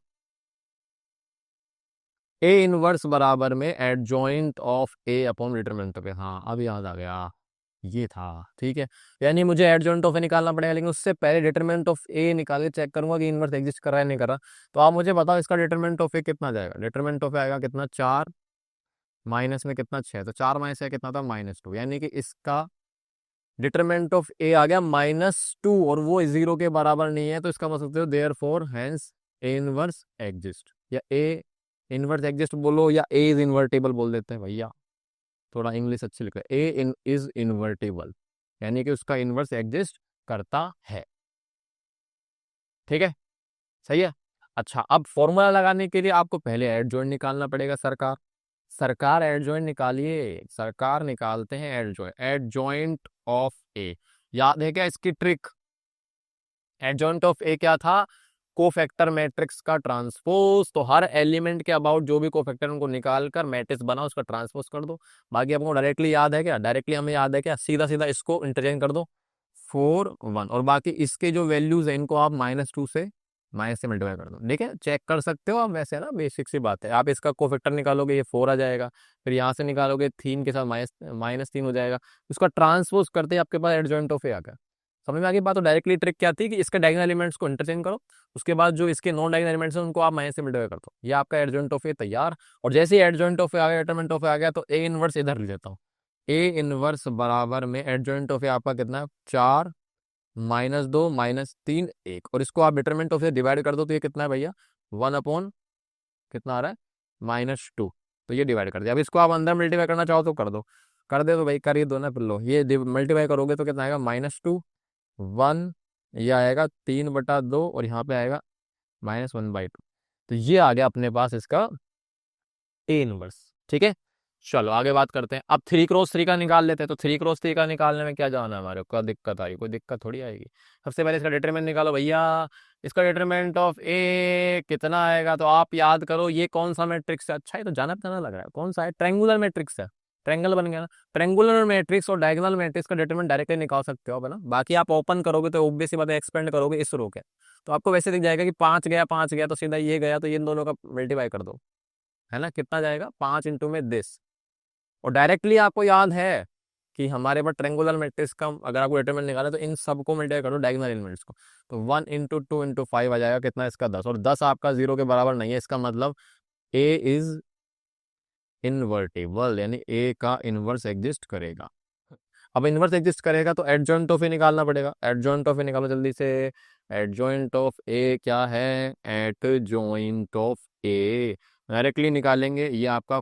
ए इनवर्स बराबर में adjoint of A upon determinant of A. हाँ अब याद आ गया, ये था, ठीक है। यानी मुझे एडजॉइंट ऑफ ए निकालना पड़ेगा, लेकिन उससे पहले डिटरमिनेंट ऑफ ए निकाल के चेक करूंगा कि इनवर्स एग्जिस्ट कर रहा है नहीं कर रहा। तो आप मुझे बताओ इसका डिटरमिनेंट ऑफ ए कितना जाएगा, डिटरमिनेंट ऑफ ए आएगा कितना, 4 माइनस में कितना 6, तो 4 माइनस है कितना था, -2। यानी कि इसका डिटरमिनेंट ऑफ ए आ गया -2, और वो जीरो के बराबर नहीं है, तो इसका मतलब सकते हो therefore hence A inverse exist, या ए इनवर्स एग्जिस्ट बोलो या ए इज इन्वर्टेबल बोल देते हैं भैया, थोड़ा इंग्लिश अच्छी लिखा है, ए इन इज इन्वर्टेबल, यानी कि उसका इनवर्स एग्जिस्ट करता है, ठीक है, सही है। अच्छा अब फॉर्मूला लगाने के लिए आपको पहले एडजॉइंट निकालना पड़ेगा, सरकार सरकार एडजॉइंट निकालिए, सरकार निकालते हैं एडजॉइंट, एडजॉइंट ऑफ ए। याद है क्या इसकी ट्रिक, एडजॉइंट ऑफ ए क्या था, कोफैक्टर मैट्रिक्स का ट्रांसपोज। तो हर एलिमेंट के अबाउट जो भी कोफैक्टर उनको निकाल कर मैट्रिक्स बना उसका ट्रांसपोज कर दो। बाकी आपको डायरेक्टली याद है क्या, डायरेक्टली हमें याद है क्या, सीधा सीधा इसको इंटरचेंज कर दो 4 1, और बाकी इसके जो वैल्यूज है इनको आप -2 से माइनस से मल्टीप्लाई कर दो, ठीक है, चेक कर सकते हो आप, वैसे ना बेसिक सी बात है। आप इसका कोफैक्टर निकालोगे ये 4 आ जाएगा, फिर यहाँ से निकालोगे 3 के साथ -3 हो जाएगा, उसका ट्रांसपोज करते ही आपके पास एडजॉइंट ऑफ ए आ गया। समझ में आ गई बात। तो डायरेक्टली ट्रिक क्या थी कि इसके डायगोनल एलिमेंट्स को इंटरचेंज करो, उसके बाद जो इसके नॉन डायगोनल एलिमेंट्स हैं उनको आप माइनस से मल्टीप्लाई कर दो, ये आपका एडजॉइंट ऑफ ए तैयार। और जैसे ही एडजॉइंट ऑफ ए आ गया, डिटरमिनेंट ऑफ ए आ गया, तो ए इनवर्स इधर ले लेता हूँ, ए इनवर्स बराबर में एडजॉइंट ऑफ ए आपका कितना है, 4 -2 -3 1, और इसको आप डिटरमिनेंट ऑफ ए डिवाइड कर दो तो ये कितना है भैया, 1 अपॉन कितना आ रहा है, -2। तो ये डिवाइड कर दिया। अब इसको आप अंदर मल्टीप्लाई करना चाहो तो कर दो, कर दे तो भाई कर ही दो ना, फिर लो ये मल्टीप्लाई करोगे तो कितना आएगा, -2 1, ये आएगा 3/2, और यहाँ पे आएगा -1/2। तो ये आ गया अपने पास इसका ए इनवर्स, ठीक है। चलो आगे बात करते हैं। अब 3x3 का निकाल लेते हैं। तो 3x3 का निकालने में क्या जाना है हमारे को, क्या दिक्कत आई, कोई दिक्कत थोड़ी आएगी। सबसे पहले इसका डिटरमिनेंट निकालो भैया। इसका डिटरमिनेंट ऑफ ए कितना आएगा, तो आप याद करो ये कौन सा मैट्रिक्स है। अच्छा ये तो जाना पहचाना लग रहा है, कौन सा है, ट्रायंगुलर मैट्रिक्स है। ट्रायंगल बन गया ना। ट्रायंगुलर मैट्रिक्स और डायगोनल मैट्रिक्स का डिटरमिनेंट डायरेक्टली निकाल सकते हो, है ना। बाकी आप ओपन करोगे तो ऑब्वियस सी बात है, एक्सपेंड करोगे इस रो के, तो आपको वैसे दिख जाएगा कि 5 गया तो सीधा ये गया, तो ये इन दोनों का मल्टीप्लाई कर दो, है ना। कितना जाएगा, 5 इंटू में दिस। और डायरेक्टली आपको याद है कि हमारे पास ट्रेंगुलर मैट्रिक्स का अगर आपको डिटरमिनेंट निकालना है तो इन सबको मल्टीप्लाई करो डायगोनल एलिमेंट्स को। तो 1 इंटू 2 इंटू 5 आ जाएगा कितना, इसका 10। और 10 आपका 0 के बराबर नहीं है, इसका मतलब ए इज इनवर्टिबल, यानी ए का इनवर्स एग्जिस्ट करेगा। अब इनवर्स एग्जिस्ट करेगा तो एडजॉइंट ऑफ ए निकालना पड़ेगा। एडजॉइंट ऑफ ए निकालो जल्दी से। एडजॉइंट ऑफ ए क्या है, एडजॉइंट ऑफ ए डायरेक्टली निकालेंगे। ये आपका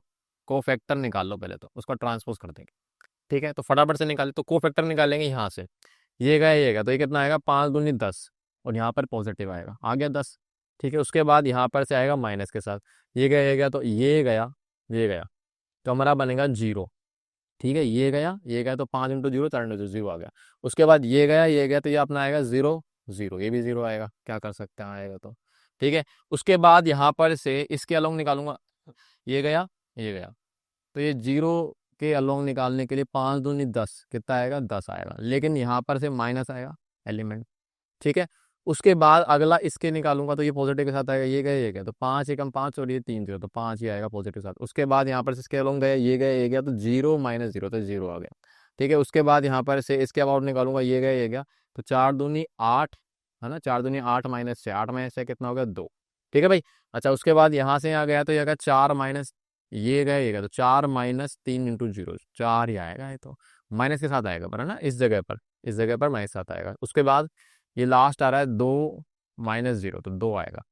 कोफैक्टर निकाल लो पहले, तो उसका ट्रांसपोज कर देंगे, ठीक है। तो फटाफट से निकाले, तो कोफैक्टर निकालेंगे यहाँ से। ये गया तो ये कितना आएगा, 5 दूनी 10, और यहाँ पर पॉजिटिव आएगा, आ गया 10, ठीक है। उसके बाद यहाँ पर से आएगा माइनस के साथ, ये गया तो ये गया तो हमारा बनेगा 0, ठीक है। ये गया तो 5 इंटू 0 4 इंटू 0 आ गया। उसके बाद ये गया तो ये अपना आएगा 0 0, ये भी 0 आएगा, क्या कर सकते हैं, आएगा तो, ठीक है। उसके बाद यहाँ पर से इसके अलोंग निकालूंगा, ये गया तो ये 0 के अलोंग निकालने के लिए 5 दूनी 10 कितना आएगा, 10 आएगा, लेकिन यहाँ पर से माइनस आएगा एलिमेंट, ठीक है। उसके बाद अगला इसके निकालूंगा तो ये पॉजिटिव के साथ आएगा, ये गया तो 5 एकम 5 और ये 3 0, तो 5 ही आएगा पॉजिटिव के साथ। उसके बाद यहाँ पर से इसके अलोंग गया, ये गया तो 0 - 0 तो 0 आ गया, ठीक है। उसके बाद यहाँ पर से इसके अबाउट निकालूंगा, ये गया तो 4 दूनी 8, है ना। 4 दूनी 8 -6, 8 - 6 कितना हो गया, 2, ठीक है भाई। अच्छा उसके बाद यहाँ से आ गया तो ये गया 4 माइनस, ये गया तो 4 - 3 इंटू 0, 4 ही आएगा, ये तो माइनस के साथ आएगा पर, है ना। इस जगह पर माइनस के साथ आएगा। उसके बाद ये लास्ट आ रहा है 2 - 0 तो 2 आएगा।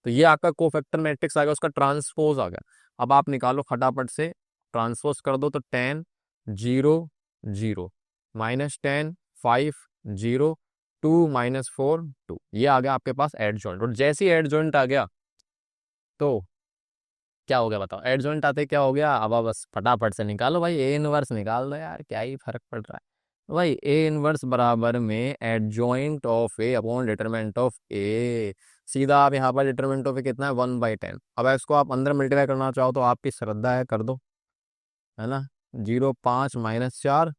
तो ये आपका कोफैक्टर मैट्रिक्स आ गया, उसका ट्रांसपोज आ गया। अब आप निकालो फटाफट से, ट्रांसपोज कर दो तो 10 0 0 -10 5 0 2 - 4 2, ये आ गया आपके पास एड जॉइंट। और जैसे ही एड जॉइंट आ गया तो क्या हो गया बताओ, एड जॉइंट आते क्या हो गया। अब आप बस फटाफट से निकालो भाई, ए इनवर्स निकाल दो यार, क्या ही फर्क पड़ रहा है भाई। ए इनवर्स बराबर में adjoint of A upon determinant of A. सीधा आप यहाँ पर डिटरमिनेंट ऑफ ए कितना है, 1/10। अब इसको आप अंदर मल्टीप्लाई करना चाहो तो आपकी श्रद्धा है, कर दो, है ना। 0 5 -4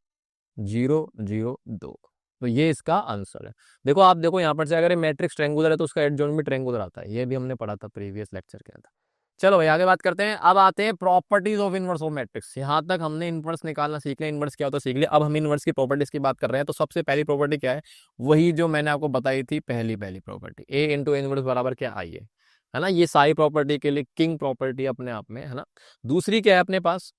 0 0 2, तो ये इसका आंसर है। देखो आप देखो यहाँ पर से, अगर ये मैट्रिक्स ट्रेंगुलर है तो उसका एडजॉइंट भी ट्रेंगुलर आता है, ये भी हमने पढ़ा था प्रीवियस लेक्चर के अंदर। चलो भाई आगे बात करते हैं। अब आते हैं properties of inverse of matrix. यहाँ तक हमने इनवर्स निकालना सीख लिया, इनवर्स क्या होता है सीख लिया। अब हम इनवर्स की प्रॉपर्टीज की बात कर रहे हैं। तो सबसे पहली प्रॉपर्टी क्या है, वही जो मैंने आपको बताई थी, पहली पहली प्रॉपर्टी, ए इंटू इनवर्स बराबर क्या आई है ना। ये सारी प्रॉपर्टी के लिए किंग प्रॉपर्टी अपने आप में, है ना। दूसरी क्या है अपने पास,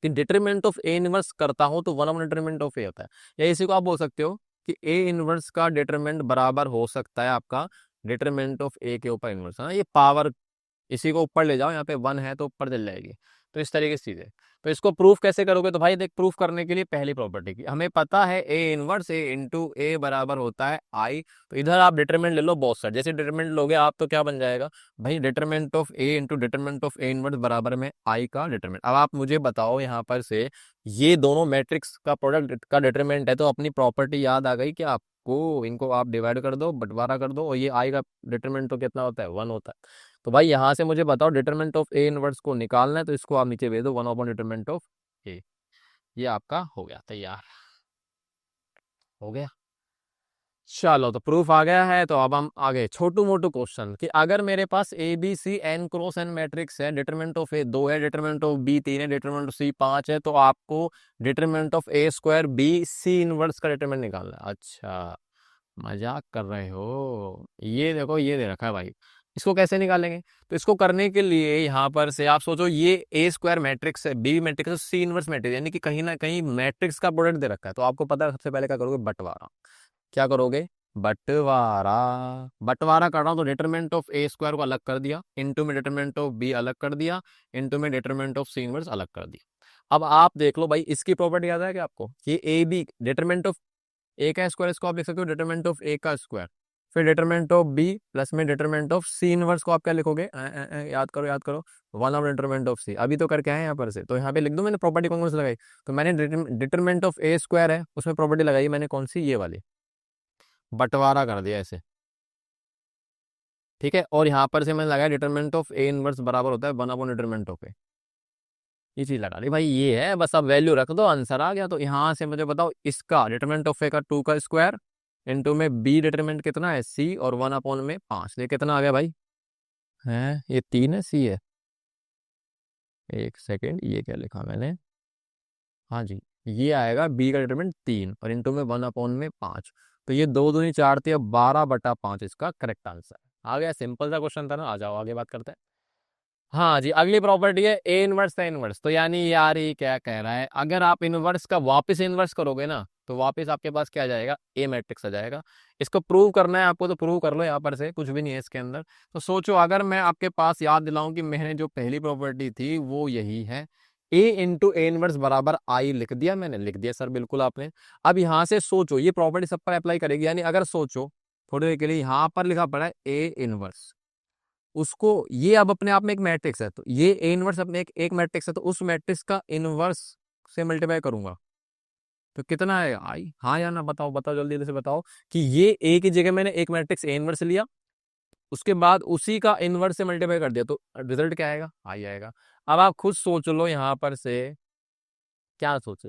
कि डिटरमिनेंट ऑफ ए इनवर्स करता हूं तो 1 डिटरमिनेंट ऑफ ए होता है। या इसी को आप बोल सकते हो कि ए इनवर्स का डिटरमिनेंट बराबर हो सकता है आपका डिटरमिनेंट ऑफ ए के ऊपर इनवर्स, है ना। ये पावर इसी को ऊपर ले जाओ, यहाँ पे 1 है तो ऊपर चल जाएगी। तो इस तरीके से चीजें। तो इसको प्रूफ कैसे करोगे, तो भाई देख, प्रूफ करने के लिए पहली प्रॉपर्टी की हमें पता है, ए इनवर्स ए इंटू ए बराबर होता है आई। तो इधर आप डिटरमिनेंट ले लो बोथ साइड, जैसे डिटरमिनेंट लोगे आप तो क्या बन जाएगा भाई, determinant of A into determinant of A inverse बराबर में आई का डिटरमिनेंट। अब आप मुझे बताओ यहाँ पर से, ये दोनों मैट्रिक्स का प्रोडक्ट का डिटरमिनेंट है, तो अपनी प्रॉपर्टी याद आ गई कि आपको इनको आप डिवाइड कर दो, बंटवारा कर दो, और ये आई का डिटरमिनेंट तो कितना होता है, 1 होता है। तो भाई यहाँ से मुझे बताओ डिटरमिनेंट ऑफ ए इनवर्स को निकालना है, तो इसको आप नीचे भेज दो, 1 अपॉन डिटरमिनेंट ऑफ ए। ये आपका हो गया तैयार, हो गया। चलो तो प्रूफ आ गया है। तो अब हम आगे छोटू मोटू क्वेश्चन, कि अगर मेरे पास A B C n cross n matrix है, डिटरमिनेंट ऑफ ए 2 है, डिटरमिनेंट ऑफ बी 3 है, डिटरमिनेंट ऑफ सी 5 है, तो आपको determinant of A square B C inverse का डिटरमिनेंट निकालना है। अच्छा मजाक कर रहे हो, ये देखो ये दे रखा है भाई, इसको कैसे निकालेंगे। तो इसको करने के लिए यहाँ पर से आप सोचो, ये ए स्क्वायर मैट्रिक्स है, बी मैट्रिक्स है, सी इनवर्स मैट्रिक्स, यानी कि कहीं ना कहीं मैट्रिक्स का प्रोडक्ट दे रखा है। तो आपको पता है सबसे पहले क्या करोगे, बंटवारा। क्या करोगे, बंटवारा। बंटवारा कर रहा हूं तो डिटरमिनेंट ऑफ ए स्क्वायर को अलग कर दिया, इनटू में डिटरमिनेंट ऑफ बी अलग कर दिया, इनटू में डिटरमिनेंट ऑफ सी इनवर्स अलग कर दिया। अब आप देख लो भाई, इसकी प्रॉपर्टी याद है क्या आपको, ये ए बी डिटरमिनेंट ऑफ ए का स्क्वायर, इसको आप लिख सकते हो डिटरमिनेंट ऑफ ए का स्क्वायर, फिर डिटरमिनेंट ऑफ बी प्लस में डिटरमिनेंट ऑफ सी इनवर्स को आप क्या लिखोगे, याद करो याद करो, वन ऑफ डिटरमिनेंट ऑफ सी, अभी तो करके आए यहाँ पर से, तो यहाँ पे लिख दूं मैंने प्रॉपर्टी कौन सी लगाई, तो मैंने डिटरमिनेंट ऑफ ए स्क्वायर है उसमें प्रॉपर्टी लगाई मैंने कौन सी, ये वाली, बंटवारा कर दिया ऐसे, ठीक है। और यहाँ पर से मैंने लगाया डिटरमिनेंट ऑफ ए इनवर्स बराबर होता है वन अपॉन डिटरमिनेंट ऑफ ए, ये चीज लगा ली भाई, ये है बस, अब वैल्यू रख दो आंसर आ गया। तो यहाँ से मुझे बताओ इसका डिटरमिनेंट ऑफ ए का 2 का स्क्वायर इनटू में बी डिटरमिनेंट कितना है सी और वन अपॉन में 5, ये कितना आ गया भाई, है ये 3 है सी है, एक सेकेंड ये क्या लिखा मैंने, हाँ जी, ये आएगा बी का डिटरमिनेंट 3 और इनटू में 1/5, तो ये 2 दूनी 4 थी, अब 12/5 इसका करेक्ट आंसर आ गया। सिंपल सा क्वेश्चन था ना, आ जाओ आगे बात करते हैं। हाँ जी, अगली प्रॉपर्टी है ए इनवर्स का इनवर्स, तो यानी यार ये क्या कह रहा है, अगर आप इनवर्स का वापस इनवर्स करोगे ना तो वापस आपके पास क्या आ जाएगा, ए मैट्रिक्स आ जाएगा। इसको प्रूव करना है आपको तो प्रूव कर लो, यहाँ पर से कुछ भी नहीं है इसके अंदर। तो सोचो अगर मैं आपके पास याद दिलाऊं कि मैंने जो पहली प्रॉपर्टी थी वो यही है, ए इंटू ए इनवर्स बराबर आई, लिख दिया मैंने, लिख दिया सर बिल्कुल आपने। अब यहाँ से सोचो ये प्रॉपर्टी सब पर अप्लाई करेगी, यानी अगर सोचो थोड़ी देर के लिए, यहाँ पर लिखा पड़ा है ए इनवर्स, उसको ये अब अपने आप में एक मैट्रिक्स है, तो ये ए इनवर्स अपने एक मैट्रिक्स है, तो उस मैट्रिक्स का इनवर्स से मल्टीप्लाई करूंगा तो कितना आएगा आई, हाँ या ना, बताओ बताओ जल्दी जल्दी से बताओ कि ये ए की जगह मैंने एक मैट्रिक्स ए इनवर्स लिया, उसके बाद उसी का इनवर्स से मल्टीप्लाई कर दिया, तो रिजल्ट क्या आएगा, आई आएगा। अब आप खुद सोच लो यहाँ पर से क्या सोचे,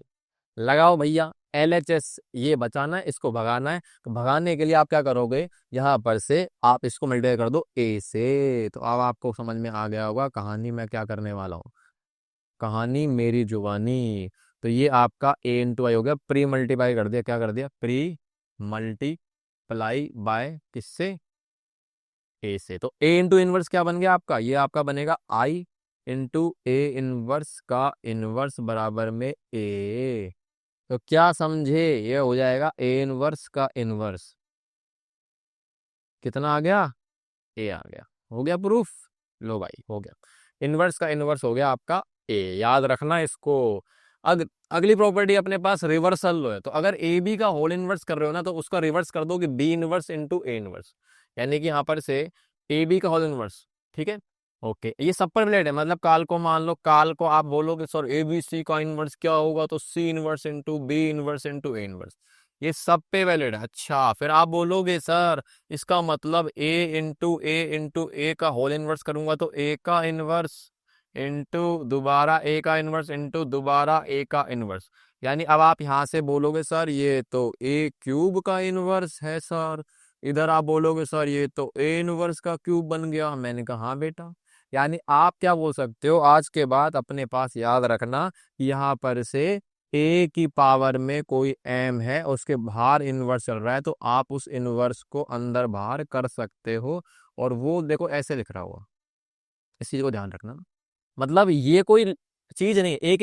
लगाओ भैया LHS, ये बचाना है इसको भगाना है, तो भगाने के लिए आप क्या करोगे, यहाँ पर से आप इसको मल्टीप्लाई कर दो ए से, तो अब आपको समझ में आ गया होगा कहानी मैं क्या करने वाला हूँ, कहानी मेरी जुबानी। तो ये आपका ए इंटू आई हो गया, प्री मल्टीप्लाई कर दिया, क्या कर दिया, प्री मल्टीप्लाई बाय किससे, ए से, तो ए इंटू इनवर्स क्या बन गया आपका, ये आपका बनेगा आई इंटू ए इनवर्स का इनवर्स बराबर में ए, तो क्या समझे, ये हो जाएगा ए इनवर्स का इनवर्स, कितना आ गया, ए आ गया, हो गया प्रूफ, लो भाई हो गया, इनवर्स का इनवर्स हो गया आपका ए, याद रखना इसको। अगली प्रॉपर्टी अपने पास रिवर्सल लो है, तो अगर ए बी का होल इनवर्स कर रहे हो ना तो उसका रिवर्स कर दो कि B inverse into A inverse, यानी कि यहाँ पर से ए बी का होल इनवर्स, ठीक है। ओके, ये सब पर रिलेटेड है, मतलब काल को मान लो, काल को आप बोलोगे सर ए बी सी का इनवर्स क्या होगा, तो C inverse into B inverse into A inverse, ये सब पे वैलिड है। अच्छा फिर आप बोलोगे सर इसका मतलब ए इंटू ए का होल इनवर्स करूंगा तो ए का इनवर्स इंटू दोबारा ए का इनवर्स इंटू दोबारा ए का इनवर्स, यानी अब आप यहाँ से बोलोगे सर ये तो ए क्यूब का इनवर्स है सर, इधर आप बोलोगे सर ये तो ए इनवर्स का क्यूब बन गया, मैंने कहा हाँ बेटा, यानी आप क्या बोल सकते हो, आज के बाद अपने पास याद रखना यहाँ पर से ए की पावर में कोई एम है उसके बाहर इनवर्स चल रहा है, तो आप उस इनवर्स को अंदर बाहर कर सकते हो, और वो देखो ऐसे लिख रहा हुआ, इस चीज को ध्यान रखना। मतलब ये कोई चीज नहीं, ए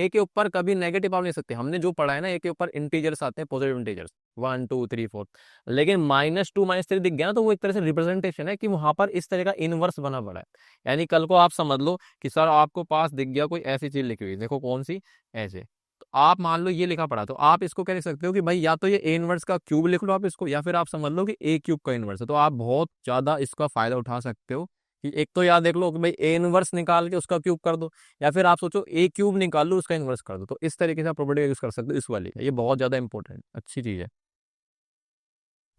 के ऊपर कभी नेगेटिव पावर नहीं सकते, हमने जो पढ़ा है ना ए के ऊपर इंटीजर्स आते हैं, पॉजिटिव इंटीजर्स 1 2 3 4, लेकिन -2 -3 दिख गया ना तो वो एक तरह से रिप्रेजेंटेशन है कि वहां पर इस तरह का इनवर्स बना पड़ा है, यानी कल को आप समझ लो कि सर आपको पास दिख गया कोई ऐसी चीज लिखी हुई, देखो कौन सी, ऐसे, तो आप मान लो ये लिखा पड़ा, तो आप इसको कह सकते हो कि भाई या तो ये ए इनवर्स का क्यूब लिख लो आप इसको, या फिर आप समझ लो कि ए क्यूब का इनवर्स है, तो आप बहुत ज्यादा इसका फायदा उठा सकते हो कि एक तो याद देख लो कि भाई ए इनवर्स निकाल के उसका क्यूब कर दो, या फिर आप सोचो ए क्यूब निकाल लो उसका इनवर्स कर दो, तो इस तरीके से आप प्रॉपर्टी यूज कर सकते हो, इस वाली ये बहुत ज्यादा इंपॉर्टेंट अच्छी चीज है,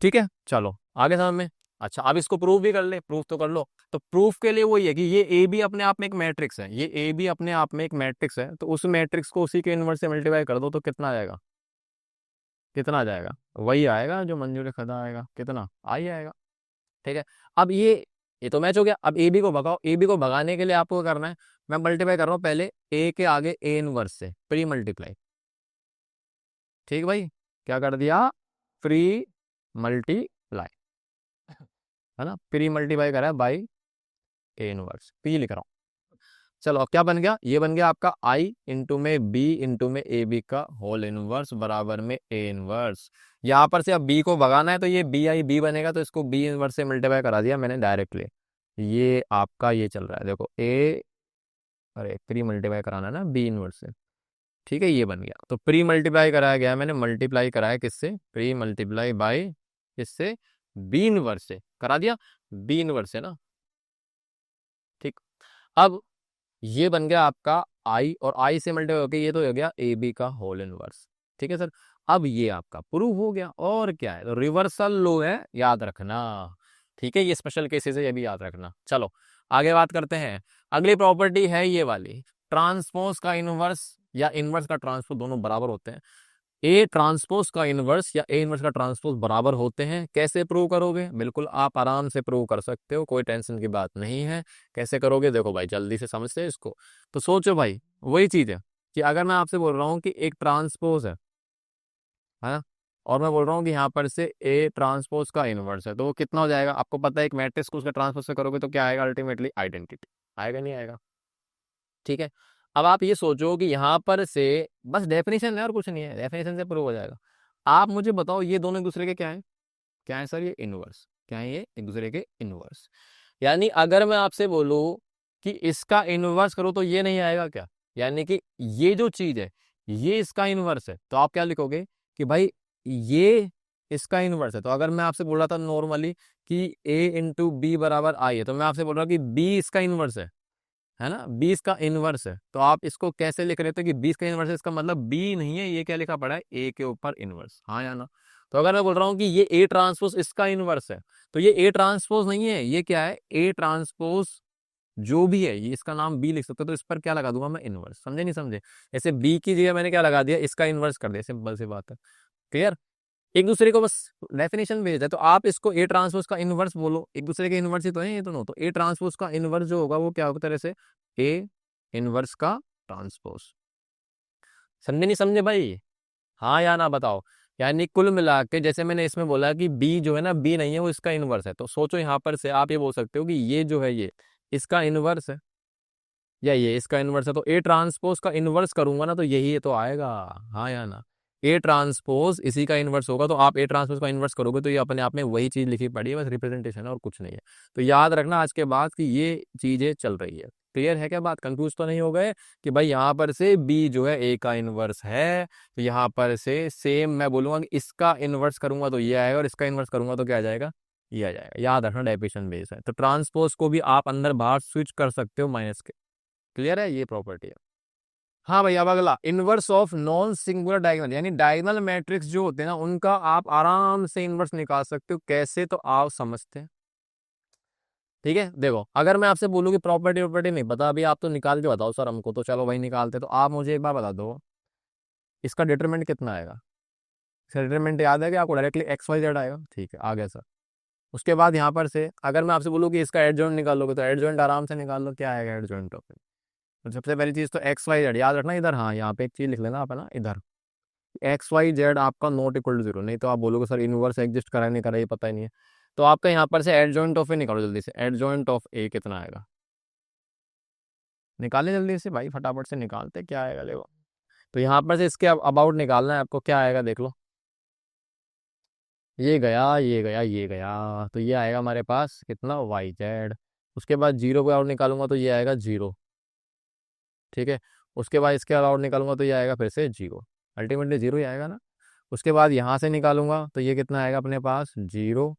ठीक है। चलो आगे समझ में। अच्छा अब इसको प्रूफ भी कर ले, प्रूफ तो कर लो, तो प्रूफ के लिए वही है कि ये ए बी अपने आप में एक मैट्रिक्स है, ये ए बी अपने आप में एक मैट्रिक्स है, तो उस मैट्रिक्स को उसी के इनवर्स से मल्टीप्लाई कर दो तो कितना आ जाएगा, कितना आ जाएगा, वही आएगा जो मंजूर खदा आएगा, कितना आई आएगा, ठीक है। अब ये तो मैच हो गया, अब ए बी को भगाओ, ए बी को भगाने के लिए आपको करना है, मैं मल्टीप्लाई कर रहा हूँ पहले ए के आगे ए इनवर्स से, प्री मल्टीप्लाई, ठीक भाई, क्या कर दिया, प्री मल्टीप्लाई, है ना, प्री मल्टीप्लाई करा है बाई ए इनवर्स, पी लिख रहा हूँ। चलो अब क्या बन गया, ये बन गया आपका आई इंटू में बी इंटू में ए बी का होल इनवर्स बराबर में ए इनवर्स, यहाँ पर से अब बी को भगाना है तो ये बी आई बी बनेगा, तो इसको बी इनवर्स से मल्टीप्लाई करा दिया मैंने डायरेक्टली, ये आपका ये चल रहा है देखो ए, अरे प्री मल्टीप्लाई कराना है ना बी इनवर्स से, ठीक है, ये बन गया, तो प्री मल्टीप्लाई कराया गया मैंने, मल्टीप्लाई कराया किससे, प्री मल्टीप्लाई बाई किससे, बी इनवर्स से करा दिया, बी इनवर्स है ना, ठीक। अब ये बन गया आपका आई, और आई से मल्टीप्लाई होकर ये तो हो गया ए बी का होल इनवर्स, ठीक है सर। अब ये आपका प्रूव हो गया, और क्या है, तो रिवर्सल लो है, याद रखना, ठीक है, ये स्पेशल केसेस है, ये भी याद रखना। चलो आगे बात करते हैं। अगली प्रॉपर्टी है ये वाली, ट्रांसपोज का इनवर्स या इनवर्स का ट्रांसपोज दोनों बराबर होते हैं। ए ट्रांसपोज का इनवर्स या ए इनवर्स का ट्रांसपोज बराबर होते हैं, कैसे प्रूव करोगे, बिल्कुल आप आराम से प्रूव कर सकते हो, कोई टेंशन की बात नहीं है। कैसे करोगे, देखो भाई जल्दी से समझते हैं इसको। तो सोचो भाई, वही चीज है कि अगर मैं आपसे बोल रहा हूँ कि एक ट्रांसपोज है ना, और मैं बोल रहा हूँ कि यहाँ पर से ए ट्रांसपोज का इनवर्स है, तो वो कितना हो जाएगा, आपको पता है एक मैट्रिक्स को उसका ट्रांसपोज से करोगे तो क्या आएगा, अल्टीमेटली आइडेंटिटी आएगा, नहीं आएगा, ठीक है। अब आप ये सोचो कि यहाँ पर से बस डेफिनेशन है और कुछ नहीं है, डेफिनेशन से प्रूव हो जाएगा। आप मुझे बताओ ये दोनों एक दूसरे के क्या है, क्या है सर, ये इनवर्स, क्या है ये, एक दूसरे के इनवर्स। यानी अगर मैं आपसे बोलूं कि इसका इनवर्स करो तो ये नहीं आएगा क्या, यानी कि ये जो चीज है ये इसका इनवर्स है, तो आप क्या लिखोगे कि भाई ये इसका इनवर्स है। तो अगर मैं आपसे बोल रहा था नॉर्मली कि ए इंटू बी बराबर आई है, तो मैं आपसे बोल रहा हूँ कि बी इसका इनवर्स है ना, 20 का इनवर्स है, तो आप इसको कैसे लिख रहे थे कि 20 का इनवर्स है, इसका मतलब बी नहीं है, ये क्या लिखा पड़ा है, ए के ऊपर इनवर्स, हाँ या ना। तो अगर मैं बोल रहा हूँ कि ये ए ट्रांसपोज इसका इनवर्स है, तो ये ए ट्रांसपोज नहीं है, ये क्या है, ए ट्रांसपोज जो भी है, ये इसका नाम बी लिख सकते हो, तो इस पर क्या लगा दूंगा मैं, इनवर्स, समझे नहीं समझे। ऐसे बी की जगह मैंने क्या लगा दिया, इसका इनवर्स कर दिया, सिंपल सी बात है, क्लियर। एक दूसरे को बस डेफिनेशन भेज है, तो आप इसको ए ट्रांसपोज का इनवर्स बोलो, एक दूसरे के इनवर्स ही तो है ये दोनों, तो ए ट्रांसपोज का इनवर्स जो होगा वो क्या होगा, तरह से ए इनवर्स का ट्रांसपोज, समझे नहीं समझे भाई, हाँ या ना बताओ। यानी कुल मिला के जैसे मैंने इसमें बोला कि बी जो है ना, बी नहीं है, वो इसका इनवर्स है, तो सोचो यहाँ पर से आप ये बोल सकते हो कि ये जो है ये इसका इनवर्स है, या ये इसका इनवर्स है, तो ए ट्रांसपोज का इनवर्स करूंगा ना तो यही तो आएगा, हाँ या ना। ए ट्रांसपोज इसी का इनवर्स होगा, तो आप ए ट्रांसपोज का इनवर्स करोगे तो ये अपने आप में वही चीज लिखी पड़ी है, बस रिप्रेजेंटेशन है और कुछ नहीं है। तो याद रखना आज के बाद कि ये चीजें चल रही है, क्लियर है क्या बात, कंफ्यूज तो नहीं हो गए कि भाई यहाँ पर से बी जो है ए का इनवर्स है, तो यहाँ पर से सेम मैं बोलूंगा कि इसका इनवर्स करूंगा तो ये आएगा, और इसका इनवर्स करूंगा तो क्या आ जाएगा, ये आ जाएगा। याद रखना डेफिनेशन बेस है, तो ट्रांसपोज को भी आप अंदर बाहर स्विच कर सकते हो माइनस के, क्लियर है, ये प्रॉपर्टी है। हाँ भाई, अब अगला inverse of non singular diagonal, यानी डायगोनल मैट्रिक्स जो होते हैं ना उनका आप आराम से इनवर्स निकाल सकते हो, कैसे, तो आप समझते हैं, ठीक है। देखो अगर मैं आपसे बोलूँ कि प्रॉपर्टी प्रॉपर्टी नहीं पता अभी, आप तो निकाल के बताओ सर हमको, तो चलो भाई निकालते, तो आप मुझे एक बार बता दो इसका डिटरमिनेंट कितना आएगा, इसका डिटरमिनेंट याद है कि आपको डायरेक्टली एक्स वाई जेड आएगा, ठीक है आ गया सर। उसके बाद यहाँ पर से अगर मैं आपसे बोलूँ कि इसका एडजॉइंट निकालोगे, तो एडजॉइंट आराम से निकाल लो, क्या आएगा एडजॉइंट ऑफ, तो सबसे पहली चीज तो एक्स वाई जेड याद रखना, इधर हाँ यहाँ पे एक चीज लिख लेना आप, है ना, इधर एक्स वाई जेड आपका नॉट इक्वल टू जीरो, नहीं तो आप बोलोगे सर इनवर्स एग्जिस्ट करा नहीं करा ये पता ही नहीं है। तो आपका यहाँ पर से एडजॉइंट ऑफ ए निकालो जल्दी से, एडजॉइंट ऑफ ए कितना आएगा, निकाले जल्दी से भाई, फटाफट से निकालते, क्या आएगा देखो। तो यहाँ पर से इसके अबाउट निकालना है आपको, क्या आएगा देख लो, ये गया ये गया ये गया, तो ये आएगा हमारे पास कितना, वाई जेड। उसके बाद जीरो को आउट निकालूंगा तो ये आएगा जीरो, ठीक है। उसके बाद इसके अलाउट निकालूंगा तो ये आएगा फिर से जीरो, अल्टीमेटली जीरो ही आएगा ना। उसके बाद यहाँ से निकालूंगा तो ये कितना आएगा अपने पास, जीरो।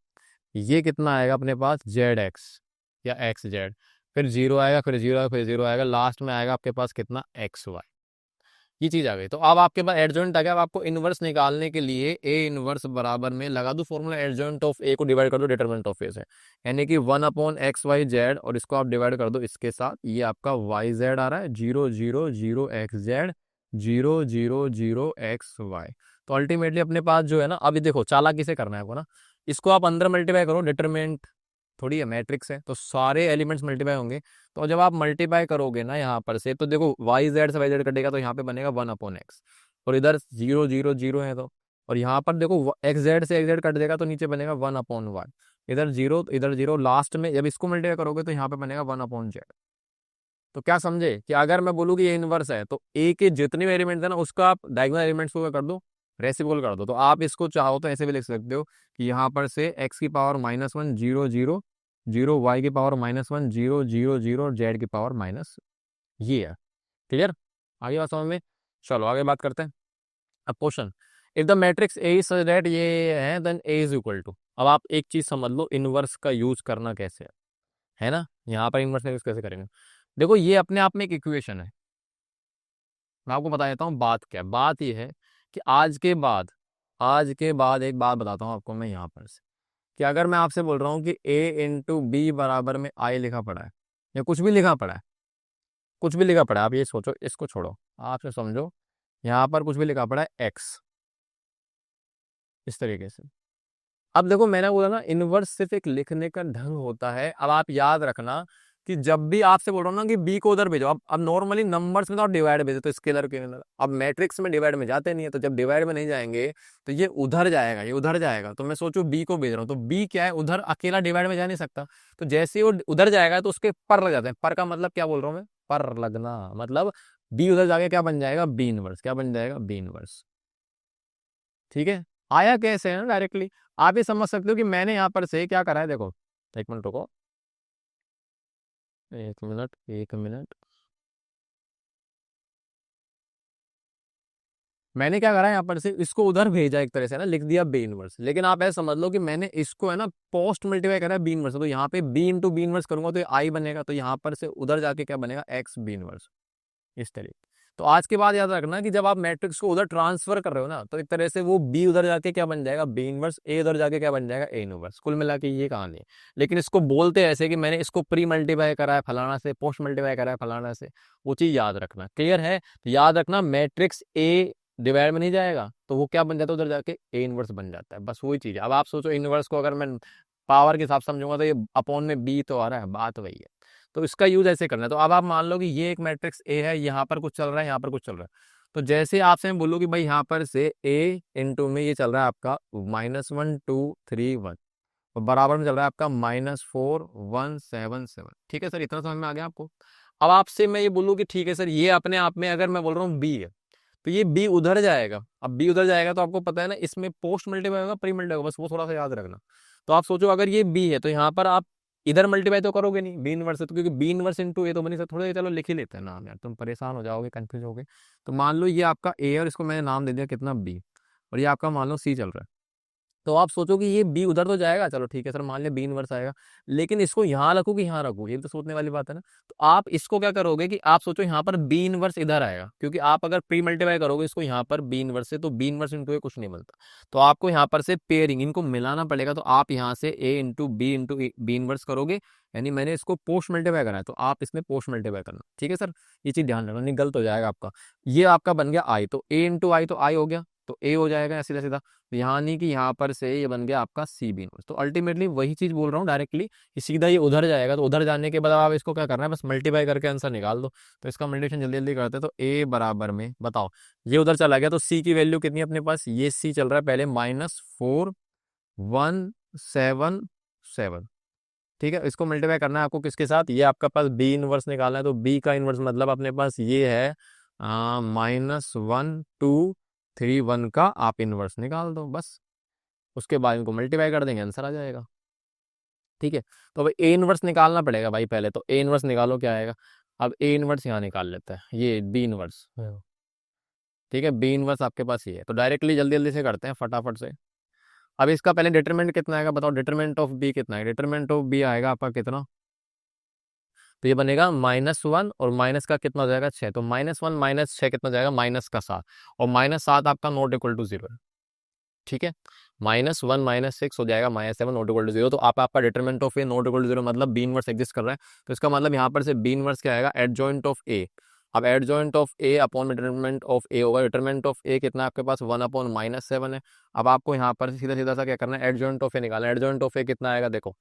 ये कितना आएगा अपने पास, जेड एक्स या एक्स जेड, फिर जीरो आएगा, फिर जीरो आएगा, फिर जीरो आएगा, लास्ट में आएगा आपके पास कितना, एक्स वाई। ये चीज आ गई, तो अब आपके पास एडजॉइंट आ गया। अब आपको इनवर्स निकालने के लिए ए इनवर्स बराबर में लगा दो फॉर्मूला, एडजॉइंट ऑफ ए को डिवाइड कर दो डिटरमिनेंट ऑफ ए से, यानी कि 1/x y z, और इसको आप डिवाइड कर दो इसके साथ, ये आपका वाई जेड आ रहा है, 0 0 0 x z, 0 0 0 x y। तो अल्टीमेटली अपने पास जो है ना, अभी देखो चालाकी से करना है आपको ना, इसको आप अंदर मल्टीप्लाई करो, डिटरमिनेंट थोड़ी है मैट्रिक्स है तो सारे एलिमेंट्स मल्टीप्लाई होंगे। तो जब आप मल्टीप्लाई करोगे ना यहाँ पर से, तो देखो वाई जेड से वाई जेड कटेगा, तो यहाँ पे बनेगा 1/x, और इधर 0 0 0 है तो, और यहाँ पर देखो एक्स जेड से एक्स जेड कट देगा तो नीचे बनेगा 1/y, इधर जीरो इधर जीरो, लास्ट में जब इसको मल्टीप्लाई करोगे तो यहाँ पे बनेगा 1/z। तो क्या समझे कि अगर मैं बोलूँ कि ये इनवर्स है, तो ए के जितने भी एलिमेंट्स है ना उसका आप डायगोनल एलिमेंट्स को क्या कर दो, रेसिप्रोकल कर दो। तो आप इसको चाहो तो ऐसे भी लिख सकते हो कि यहाँ पर से x की पावर -1 0 0 0, y की पावर -1 0 0 0, और z की पावर माइनस, ये है, क्लियर, आगे बात समझ में। चलो आगे बात करते हैं। अब question, if the matrix A is such that ये है, then A is equal to, अब आप एक चीज समझ लो इनवर्स का यूज करना कैसे है ना, यहाँ पर इनवर्स का यूज कैसे करेंगे। देखो ये अपने आप में एक इक्वेशन है, मैं आपको बता देता हूँ बात क्या है। बात ये है कि आज के बाद एक बात बताता हूँ आपको मैं यहाँ पर से, कि अगर मैं आपसे बोल रहा हूँ कि ए इंटू बी बराबर में आई लिखा पड़ा है, या कुछ भी लिखा पड़ा है, कुछ भी लिखा पड़ा है, आप ये सोचो, इसको छोड़ो, आप से समझो, यहाँ पर कुछ भी लिखा पड़ा है एक्स, इस तरीके से। अब देखो मैंने बोला ना इनवर्स सिर्फ एक लिखने का ढंग होता है। अब आप याद रखना कि जब भी आपसे बोल रहा हूँ ना कि बी को उधर भेजो, अब नॉर्मली नंबर्स में तो आप डिवाइड भेजो तो स्केलर के अंदर, अब मैट्रिक्स में डिवाइड में जाते नहीं है, तो जब डिवाइड में नहीं जाएंगे तो ये उधर जाएगा, ये उधर जाएगा। तो मैं सोचू बी को भेज रहा हूँ, तो बी क्या है, उधर अकेला डिवाइड में जा नहीं सकता, तो जैसे ही वो उधर जाएगा तो उसके पर लग जाते हैं। पर का मतलब क्या बोल रहा हूँ मैं, पर लगना, मतलब बी उधर जाके क्या बन जाएगा, बी इनवर्स, क्या बन जाएगा, बी इनवर्स। ठीक है, आया कैसे है ना डायरेक्टली, आप ये समझ सकते हो कि मैंने यहाँ पर से क्या करा है। देखो एक मिनट रुको, एक मिनट, एक मिनट, मैंने क्या करा है यहाँ पर से, इसको उधर भेजा एक तरह से ना, लिख दिया बी इनवर्स। लेकिन आप ऐसा समझ लो कि मैंने इसको है ना पोस्ट मल्टीप्लाई करा है बी इनवर्स, तो यहाँ पे बी इंटू बी इनवर्स करूंगा तो ये आई बनेगा, तो यहाँ पर से उधर जाके क्या बनेगा, एक्स बी इनवर्स, इस तरीके। तो आज के बाद याद रखना कि जब आप मैट्रिक्स को उधर ट्रांसफर कर रहे हो ना, तो एक तरह से वो बी उधर जाके क्या बन जाएगा, बी इनवर्स, ए उधर जाके क्या बन जाएगा, ए इनवर्स। कुल मिला के ये कहानी है। लेकिन इसको बोलते ऐसे कि मैंने इसको प्री मल्टीप्लाई करा है फलाना से, पोस्ट मल्टीप्लाई करा है फलाना से, वो चीज याद रखना। क्लियर है, तो याद रखना मैट्रिक्स ए डिवाइड में नहीं जाएगा तो वो क्या बन जाता है, उधर जाके ए इनवर्स बन जाता है, बस वही चीज है। अब आप सोचो इनवर्स को अगर मैं पावर के हिसाब से समझूंगा तो ये अपॉन में बी तो आ रहा है, बात वही है। तो इसका यूज ऐसे करना है। तो अब आप मान लो कि ये एक मैट्रिक्स ए है, यहाँ पर कुछ चल रहा है, यहाँ पर कुछ चल रहा है, तो जैसे आपसे मैं बोलूँ कि भाई यहाँ पर से ए इंटू में ये चल रहा है आपका -1 2 3 1, और बराबर में चल रहा है आपका -4 1 7 7। ठीक है सर, इतना समझ में आ गया आपको। अब आपसे मैं ये बोलूँ कि ठीक है सर, ये अपने आप में अगर मैं बोल रहा हूँ बी है, तो ये बी उधर जाएगा। अब बी उधर जाएगा तो आपको पता है ना, इसमें पोस्ट मल्टीप्लाई होगा, प्री मल्टीप्लाई होगा, बस वो थोड़ा सा याद रखना। तो आप सोचो अगर ये बी है तो यहाँ पर आप इधर मल्टीप्लाई तो करोगे नहीं, बी इनवर्स है तो, क्योंकि बी इनवर्स इंटू ए तो बनी सकता, थोड़ा चलो लिख ही लेते हैं नाम, यार तुम परेशान हो जाओगे, कंफ्यूज होगे। तो मान लो ये आपका ए है और इसको मैंने नाम दे दिया कितना, बी, और ये आपका मान लो सी चल रहा है। तो आप सोचो कि ये बी उधर तो जाएगा, चलो ठीक है सर, मान लिया बी इनवर्स आएगा, लेकिन इसको यहाँ रखो कि यहाँ रखो, ये भी तो सोचने वाली बात है ना। तो आप इसको क्या करोगे कि आप सोचो यहाँ पर बी इनवर्स इधर आएगा, क्योंकि आप अगर प्री मल्टीप्लाई करोगे इसको यहाँ पर बी इनवर्स से, तो बी इनवर्स इंटू ए कुछ नहीं मिलता, तो आपको यहाँ पर से पेयरिंग इनको मिलाना पड़ेगा। तो आप यहाँ से ए इंटू बी इनवर्स करोगे, यानी मैंने इसको पोस्ट मल्टीप्लाई करा है तो आप इसमें पोस्ट मल्टीप्लाई करना। ठीक है सर, ये चीज ध्यान रखना, नहीं गलत हो जाएगा आपका। ये आपका बन गया आई, तो ए इंटू आई तो आई हो गया, तो ए हो जाएगा सीधा सीधा। तो यहाँ नहीं कि यहाँ पर से ये बन गया आपका सी बी इनवर्स। तो अल्टीमेटली वही चीज बोल रहा हूँ डायरेक्टली कि सीधा ये उधर जाएगा, तो उधर जाने के बाद आप इसको क्या करना है, बस मल्टीप्लाई करके आंसर निकाल दो। तो इसका मल्टीप्लिकेशन जल्दी जल्दी करते हैं, तो ए बराबर में बताओ, ये उधर चला गया तो सी की वैल्यू कितनी है अपने पास, ये सी चल रहा है पहले -4 1 7 7। ठीक है, इसको मल्टीप्लाई करना है आपको किसके साथ, ये आपका पास बी इनवर्स निकालना है, तो बी का इनवर्स मतलब अपने पास ये है -1 2 3 1 का आप इनवर्स निकाल दो बस। उसके बाद इनको मल्टीप्लाई कर देंगे, आंसर आ जाएगा। ठीक है, तो अब ए इनवर्स निकालना पड़ेगा भाई पहले, तो ए इनवर्स निकालो क्या आएगा। अब ए इनवर्स यहाँ निकाल लेते हैं, ये बी इनवर्स। ठीक है, बी इनवर्स आपके पास ये है, तो डायरेक्टली जल्दी जल्दी से करते हैं फटाफट से। अब इसका पहले डिटरमिनेंट कितना आएगा बताओ, डिटरमिनेंट ऑफ बी कितना है, डिटरमिनेंट ऑफ बी आएगा आपका कितना, तो ये बनेगा -1, और माइनस का कितना हो जाएगा 6, तो -1 -6 कितना हो जाएगा, -7, और -7 आपका नॉट इक्वल टू 0 है। ठीक है, -1 -6 हो जाएगा -7 नॉट इक्वल टू 0। तो आप आपका determinant of A not equal to 0 मतलब बी इनवर्स एग्जिस्ट कर रहा है, तो इसका मतलब यहाँ पर से बी इनवर्स क्या आएगा, एडजॉइंट ऑफ ए। अब adjoint of A upon determinant of A होगा, डिटरमिनेंट ऑफ ए कितना आपके पास 1/-7 है। अब आपको यहाँ पर सीधा सीधा सा क्या करना है, एडजॉइंट ऑफ ए निकालना है। एडजॉइंट ऑफ ए कितना आएगा, देखो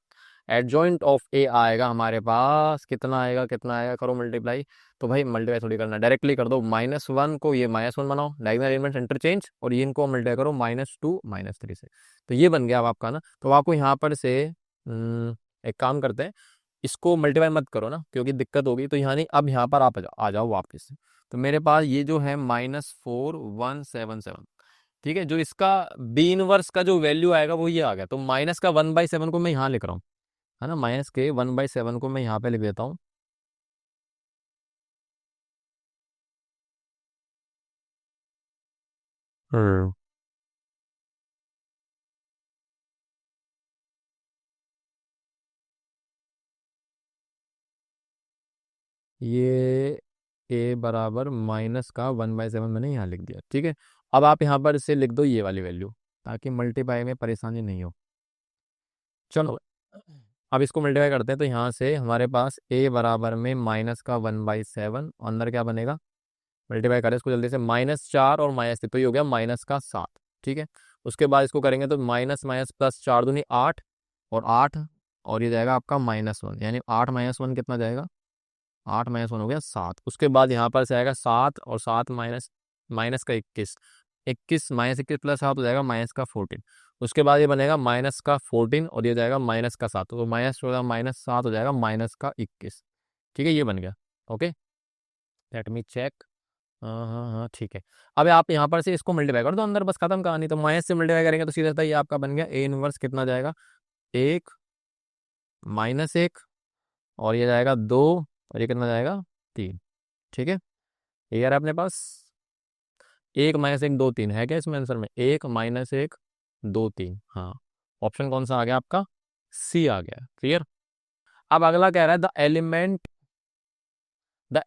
एडजॉइंट ऑफ ए आएगा हमारे पास कितना आएगा, कितना आएगा, करो मल्टीप्लाई। तो भाई मल्टीप्लाई थोड़ी करना, डायरेक्टली कर दो, -1 को ये -1 बनाओ, डायगोनल एलिमेंट्स इंटरचेंज, और ये इनको मल्टीप्लाई करो -2 -3 से। तो ये बन गया अब आपका ना। तो आपको यहाँ पर से एक काम करते हैं, इसको मल्टीप्लाई मत करो ना क्योंकि दिक्कत होगी, तो यहाँ नहीं, अब यहाँ पर आप आ जाओ वापस से। तो मेरे पास ये जो है -4 1 7 7। ठीक है, जो इसका बी इनवर्स का जो वैल्यू आएगा वो ये आ गया, तो माइनस का 1/7 को मैं यहाँ लिख रहा हूँ, है ना, माइनस के 1/7 को मैं यहाँ पे लिख देता हूँ। हम्म ये ए बराबर माइनस का 1/7 मैंने यहाँ लिख दिया, ठीक है। अब आप यहाँ पर इसे लिख दो ये वाली वैल्यू, ताकि मल्टीप्लाई में परेशानी नहीं हो। चलो अब इसको मल्टीप्लाई करते हैं, तो यहाँ से हमारे पास ए बराबर में माइनस का 1/7, अंदर क्या बनेगा, मल्टीप्लाई करें इसको जल्दी से, -4 और -3, तो ये हो गया -7, ठीक है। उसके बाद इसको करेंगे तो माइनस माइनस प्लस 4 दूनी 8, और 8, और ये जाएगा आपका -1, यानी 8 -1 कितना जाएगा, 8 - 1 हो गया 7। उसके बाद यहाँ पर से आएगा 7, और 7 माइनस माइनस का 21, 21 -21 प्लस 7 हो जाएगा -14। उसके बाद ये बनेगा -14, और ये जाएगा -7, तो -7 हो जाएगा -21, ठीक है, ये बन गया। Okay, let me check. हाँ हाँ हाँ, ठीक है। अब आप यहाँ पर से इसको मल्टीप्लाई कर दो अंदर, बस खत्म कहानी। तो माइनस से मल्टीप्लाई करेंगे तो सीधा ये आपका बन गया ए इनवर्स, कितना जाएगा 1 -1, और ये जाएगा 2, और ये कितना जाएगा 3, ठीक है। ये यार अपने पास 1 - 1 2 3 है क्या इसमें आंसर में, 1 - 1 2 3, हाँ। ऑप्शन कौन सा आ गया आपका, सी आ गया, क्लियर। अब अगला कह रहा है the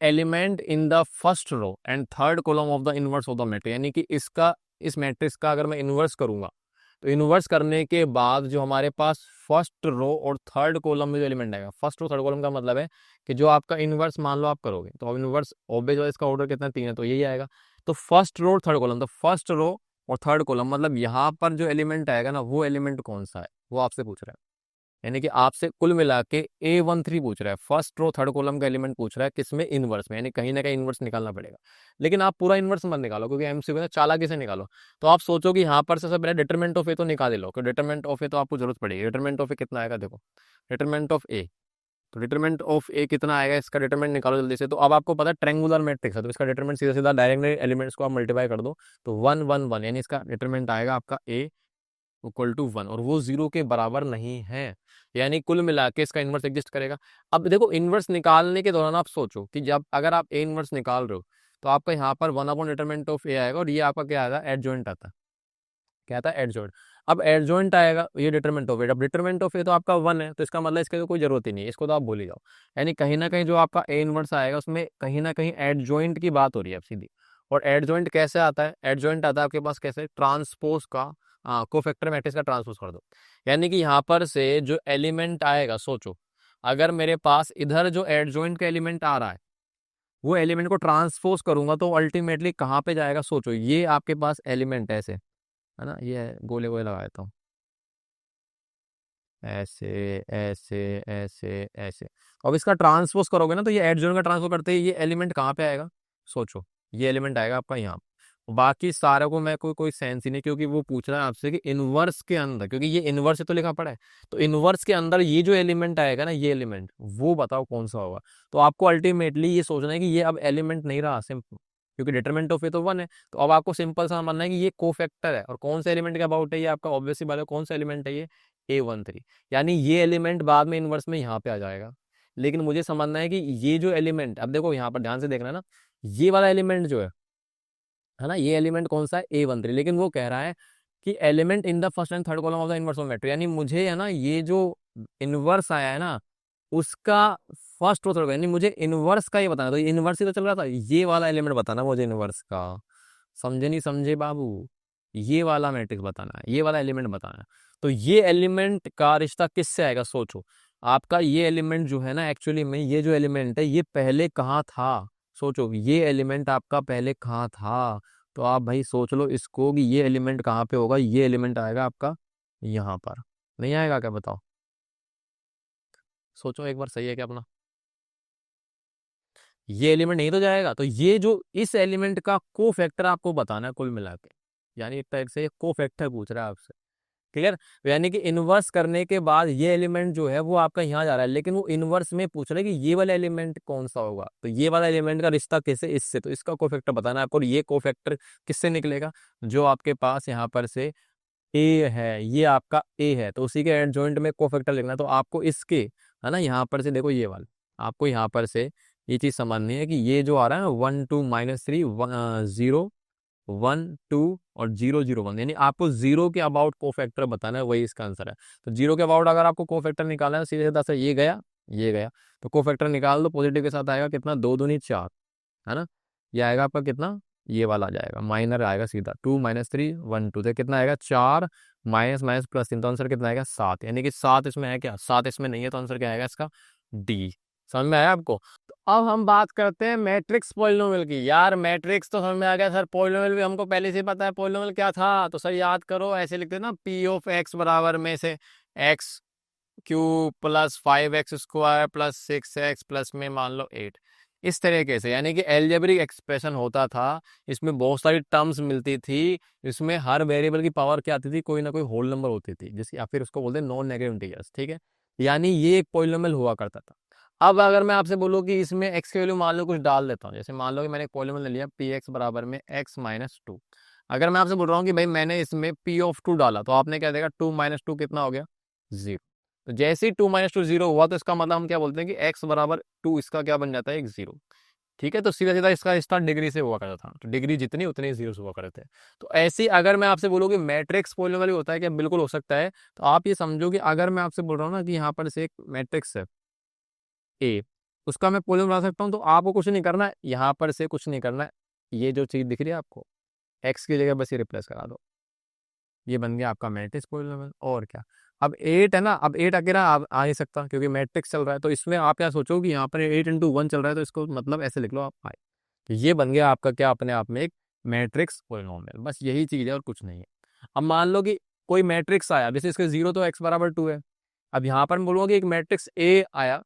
element in the first row and third column of the inverse of the matrix, यानी कि इस मैट्रिक्स का अगर मैं इनवर्स करूंगा, तो इनवर्स करने के बाद जो हमारे पास फर्स्ट रो और थर्ड कॉलम में जो एलिमेंट आएगा, फर्स्ट रो थर्ड कॉलम का मतलब है कि जो आपका इनवर्स मान लो आप करोगे, तो अब इनवर्स ऑब्वियस वाइज इसका ऑर्डर कितना 3 है, तो यही आएगा। तो फर्स्ट रो थर्ड कॉलम, तो फर्स्ट रो और थर्ड कॉलम मतलब यहाँ पर जो एलिमेंट आएगा ना, वो एलिमेंट कौन सा है वो आपसे पूछ रहा है। यानी कि आपसे कुल मिला के A13 पूछ रहा है, फर्स्ट रो थर्ड कॉलम का एलिमेंट पूछ रहा है, किसमें, इनवर्स में, यानी कहीं ना कहीं इनवर्स निकालना पड़ेगा। लेकिन आप पूरा इनवर्स मत निकालो, क्योंकि एमसीक्यू में चालाकी से निकालो। तो आप सोचो कि यहाँ पर से सबसे पहले डिटरमिनेंट ऑफ ए तो निकाल ही लो, क्योंकि डिटरमिनेंट ऑफ ए तो आपको जरूरत पड़ेगी। डिटरमिनेंट ऑफ ए कितना आएगा, देखो डिटरमिनेंट ऑफ ए, तो डिटरमिनेंट ऑफ ए कितना आएगा, इसका डिटरमिनेंट निकालो जल्दी से। तो अब आपको पता है ट्रायंगुलर मैट्रिक्स है, तो इसका डिटरमिनेंट सीधा सीधा डायरेक्ट एलिमेंट्स को आप मल्टीप्लाई कर दो, तो 1 1 1, यानी इसका डिटरमिनेंट आएगा आपका ए इक्वल टू 1, और वो 0 के बराबर नहीं है, यानी कुल मिला के इसका इनवर्स एग्जिस्ट करेगा। अब देखो इनवर्स निकालने के दौरान आप सोचो कि जब अगर आप ए इनवर्स निकाल रहे हो, तो आपका यहाँ पर 1 डिटरमिनेंट ऑफ ए आएगा, और ये आपका क्या आएगा, एडजॉइंट आता है, क्या आता है, एडजॉइंट। अब एडजॉइंट आएगा, ये डिटरमिनेंट ऑफ ए, अब डिटरमिनेंट ऑफ ए तो आपका 1 है, तो इसका मतलब इसके तो कोई जरूरत ही नहीं है, इसको तो आप भूल ही जाओ। यानी कहीं ना कहीं जो आपका ए इनवर्स आएगा उसमें कहीं ना कहीं एडजॉइंट की बात हो रही है अब सीधी। और एडजॉइंट कैसे आता है, एडजॉइंट आता है आपके पास कैसे, ट्रांसपोज का, कोफैक्टर मैट्रिक्स का ट्रांसपोज कर दो। यानी कि यहाँ पर से जो एलिमेंट आएगा, सोचो अगर मेरे पास इधर जो एडजॉइंट का एलिमेंट आ रहा है, वो एलिमेंट को ट्रांसपोज करूंगा तो अल्टीमेटली कहाँ पे जाएगा, सोचो ये आपके पास एलिमेंट ऐसे है ना, ये गोले गोले लगा देता हूँ, ऐसे ऐसे ऐसे ऐसे। अब इसका ट्रांसपोज करोगे ना, तो ये एडजॉइंट का ट्रांसपोज करते ही ये एलिमेंट कहाँ पे आएगा, सोचो ये एलिमेंट आएगा आपका यहाँ। बाकी सारे को मैं कोई सेंस ही नहीं, क्योंकि वो पूछ रहा है आपसे कि इनवर्स के अंदर, क्योंकि ये इनवर्स तो लिखा पड़ा है, तो इनवर्स के अंदर ये जो एलिमेंट आएगा ना, ये एलिमेंट वो बताओ कौन सा होगा। तो आपको अल्टीमेटली ये सोचना है कि ये अब एलिमेंट नहीं रहा सिंपल, क्योंकि डिटरमिनेंट ऑफ ए तो 1 है, तो अब आपको सिंपल सा मानना है कि ये कोफैक्टर है, और कौन सा एलिमेंट का अबाउट है ये आपका, ऑब्वियसली बात है कौन सा एलिमेंट है ये, A13। यानी ये एलिमेंट बाद में इनवर्स में यहाँ पे आ जाएगा। लेकिन मुझे समझना है कि ये जो एलिमेंट, अब देखो यहाँ पर ध्यान से देखना ना, ये वाला एलिमेंट जो है ना, ये एलिमेंट कौन सा है, A13, लेकिन वो कह रहा है कि element in the first and third column of the inverse of matrix, यानी मुझे है ना ये जो इनवर्स आया है ना, उसका फर्स्ट रो थर्ड, यानी मुझे इनवर्स का ये बताना, तो इनवर्स ही तो चल रहा था, ये वाला एलिमेंट बताना मुझे इनवर्स का। समझे नहीं समझे बाबू, ये वाला मैट्रिक्स बताना है, ये वाला एलिमेंट बताना है। तो ये एलिमेंट का रिश्ता किससे आएगा, सोचो आपका ये एलिमेंट जो है ना, एक्चुअली में ये जो एलिमेंट है ये पहले कहाँ था, सोचो ये एलिमेंट आपका पहले कहाँ था। तो आप भाई सोच लो इसको कि ये एलिमेंट कहाँ पे होगा, ये एलिमेंट आएगा आपका यहाँ पर, नहीं आएगा क्या बताओ, सोचो एक बार, सही है क्या अपना, ये एलिमेंट नहीं तो जाएगा। तो ये जो इस एलिमेंट का को फैक्टर आपको बताना है कुल मिला के, यानी एक तरह से को फैक्टर पूछ रहा है आपसे, क्लियर। यानी कि इनवर्स करने के बाद ये एलिमेंट जो है वो आपका यहाँ जा रहा है, लेकिन वो इनवर्स में पूछ रहा है कि ये वाला एलिमेंट कौन सा होगा, तो ये वाला एलिमेंट का रिश्ता कैसे, इससे, तो इसका कोफैक्टर बताना है आपको। और ये कोफैक्टर किससे निकलेगा, जो आपके पास यहाँ पर से ए है, ये आपका ए है, तो उसी के एडजॉइंट में कोफैक्टर लिखना है। तो आपको इसके है ना, यहाँ पर से देखो ये वाला, आपको यहाँ पर से ये चीज समझनी है कि ये जो आ रहा है 1 2 -3 0 1 2 और 0 0 1, यानी आपको 0 के अबाउट कोफैक्टर बताना है, वही इसका आंसर है। तो 0 के अबाउट अगर आपको कोफैक्टर निकालना है, सीधे सीधा सा ये गया, ये गया, तो कोफैक्टर निकाल दो, पॉजिटिव के साथ आएगा कितना, 2 दूनी 4, है ना। ये आएगा आपका कितना, ये वाला आ जाएगा, माइनर आएगा सीधा, 2 - 3 1 2, तो कितना आएगा 4 माइनस माइनस प्लस 3, तो आंसर कितना आएगा 7, यानी कि 7 इसमें है क्या, 7 इसमें नहीं है, तो आंसर क्या आएगा इसका डी। समझ में आया आपको। तो अब हम बात करते हैं मैट्रिक्स पॉलिनोमियल की। यार मैट्रिक्स तो समझ में आ गया सर, पॉलिनोमियल भी हमको पहले से पता है पॉलिनोमियल क्या था, तो सर याद करो, ऐसे लिखते हैं ना, पी ऑफ एक्स बराबर में से x cube plus 5x² plus 6x plus में मान लो 8, इस तरीके से, यानी कि एल्जेब्रिक एक्सप्रेशन होता था, इसमें बहुत सारी टर्म्स मिलती थी, इसमें हर वेरिएबल की पावर क्या आती थी, कोई ना कोई होल नंबर होती थी, जिसकी या फिर उसको बोलते हैं नॉन नेगेटिव इंटीजर्स, ठीक है। यानी ये एक पॉलिनोमियल हुआ करता था। अब अगर मैं आपसे बोलूँ कि इसमें x की वैल्यू मान लो कुछ डाल देता हूँ, जैसे मान लो कि मैंने एक पॉलिनोमियल ले लिया पी एक्स बराबर में x - 2, अगर मैं आपसे बोल रहा हूँ कि भाई मैंने इसमें p ऑफ 2 डाला, तो आपने क्या देखा, 2 - 2 कितना हो गया 0, तो जैसे ही 2 - 2 0 हुआ, तो इसका मतलब हम क्या बोलते हैं कि x बराबर 2, इसका क्या बन जाता है एक 0, ठीक है। तो सीधा सीधा इसका स्टार्ट डिग्री से हुआ करता था, तो डिग्री जितनी उतने जीरो हुआ करते हैं। तो ऐसी अगर मैं आपसे बोलूँ कि मैट्रिक्स पॉलिनोमियल होता है क्या, बिल्कुल हो सकता है। तो आप ये समझो कि अगर मैं आपसे बोल रहा हूँ ना कि यहाँ पर से एक मैट्रिक्स है ए, उसका मैं पॉलिनोमियल बना सकता हूँ, तो आपको कुछ नहीं करना है, यहाँ पर से कुछ नहीं करना है, ये जो चीज़ दिख रही है आपको, एक्स की जगह बस ये रिप्लेस करा दो, ये बन गया आपका मैट्रिक्स पॉलिनोमियल। और क्या, अब 8 है ना, अब 8 अकेला आ नहीं सकता क्योंकि मैट्रिक्स चल रहा है, तो इसमें आप क्या सोचो कि यहाँ पर 8 × 1 चल रहा है, तो इसको मतलब ऐसे लिख लो आप आई, तो ये बन गया आपका क्या, अपने आप में एक मैट्रिक्स पॉलिनोमियल, बस यही चीज़ है और कुछ नहीं है। अब मान लो कि कोई मैट्रिक्स आया, जैसे इसके 0 तो x बराबर 2 है, अब यहाँ पर मैं बोलूँगा कि एक मैट्रिक्स ए आया,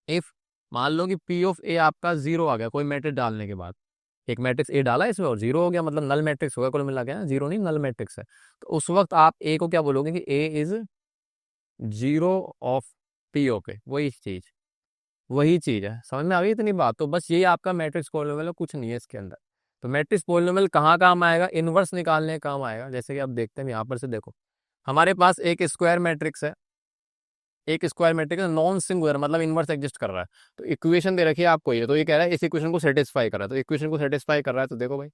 इफ मान लो कि पी ऑफ ए आपका 0 आ गया कोई मैट्रिक्स डालने के बाद, एक मैट्रिक्स ए डाला इसमें और 0 हो गया, मतलब नल मैट्रिक्स होगा, कुल मिला के ना, 0 नहीं नल मैट्रिक्स है, तो उस वक्त आप ए को क्या बोलोगे कि ए इज 0 ऑफ पी ओ के, वही चीज है, समझ में आ गई इतनी बात। तो बस यही आपका मैट्रिक्स पॉलिनोमियल है, कुछ नहीं है इसके अंदर। तो मैट्रिक्स पॉलिनोमियल कहाँ काम आएगा, इनवर्स निकालने का काम आएगा। जैसे कि आप देखते हैं यहाँ पर से देखो, हमारे पास एक स्क्वायर मैट्रिक्स है, एक स्क्वायर मैट्रिक्स नॉन सिंगुलर, मतलब इनवर्स एग्जिस्ट कर रहा है, तो इक्वेशन दे रखी है आपको ये, तो ये कह रहा है इस इक्वेशन को सेटिस्फाई कर रहा है, तो इक्वेशन को सेटिस्फाई कर रहा है, तो देखो भाई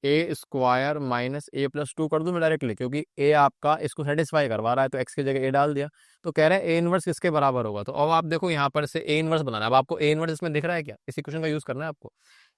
a² माइनस a+2 कर दूं मैं डायरेक्टली, क्योंकि a आपका इसको सेटिस्फाई करवा रहा है, तो x की जगह a डाल दिया, तो कह रहा है a इनवर्स किसके बराबर होगा। तो अब आप देखो यहाँ पर से a इनवर्स बनाना है, अब आपको a इनवर्स इसमें दिख रहा है क्या, इस इक्वेशन का यूज करना है आपको।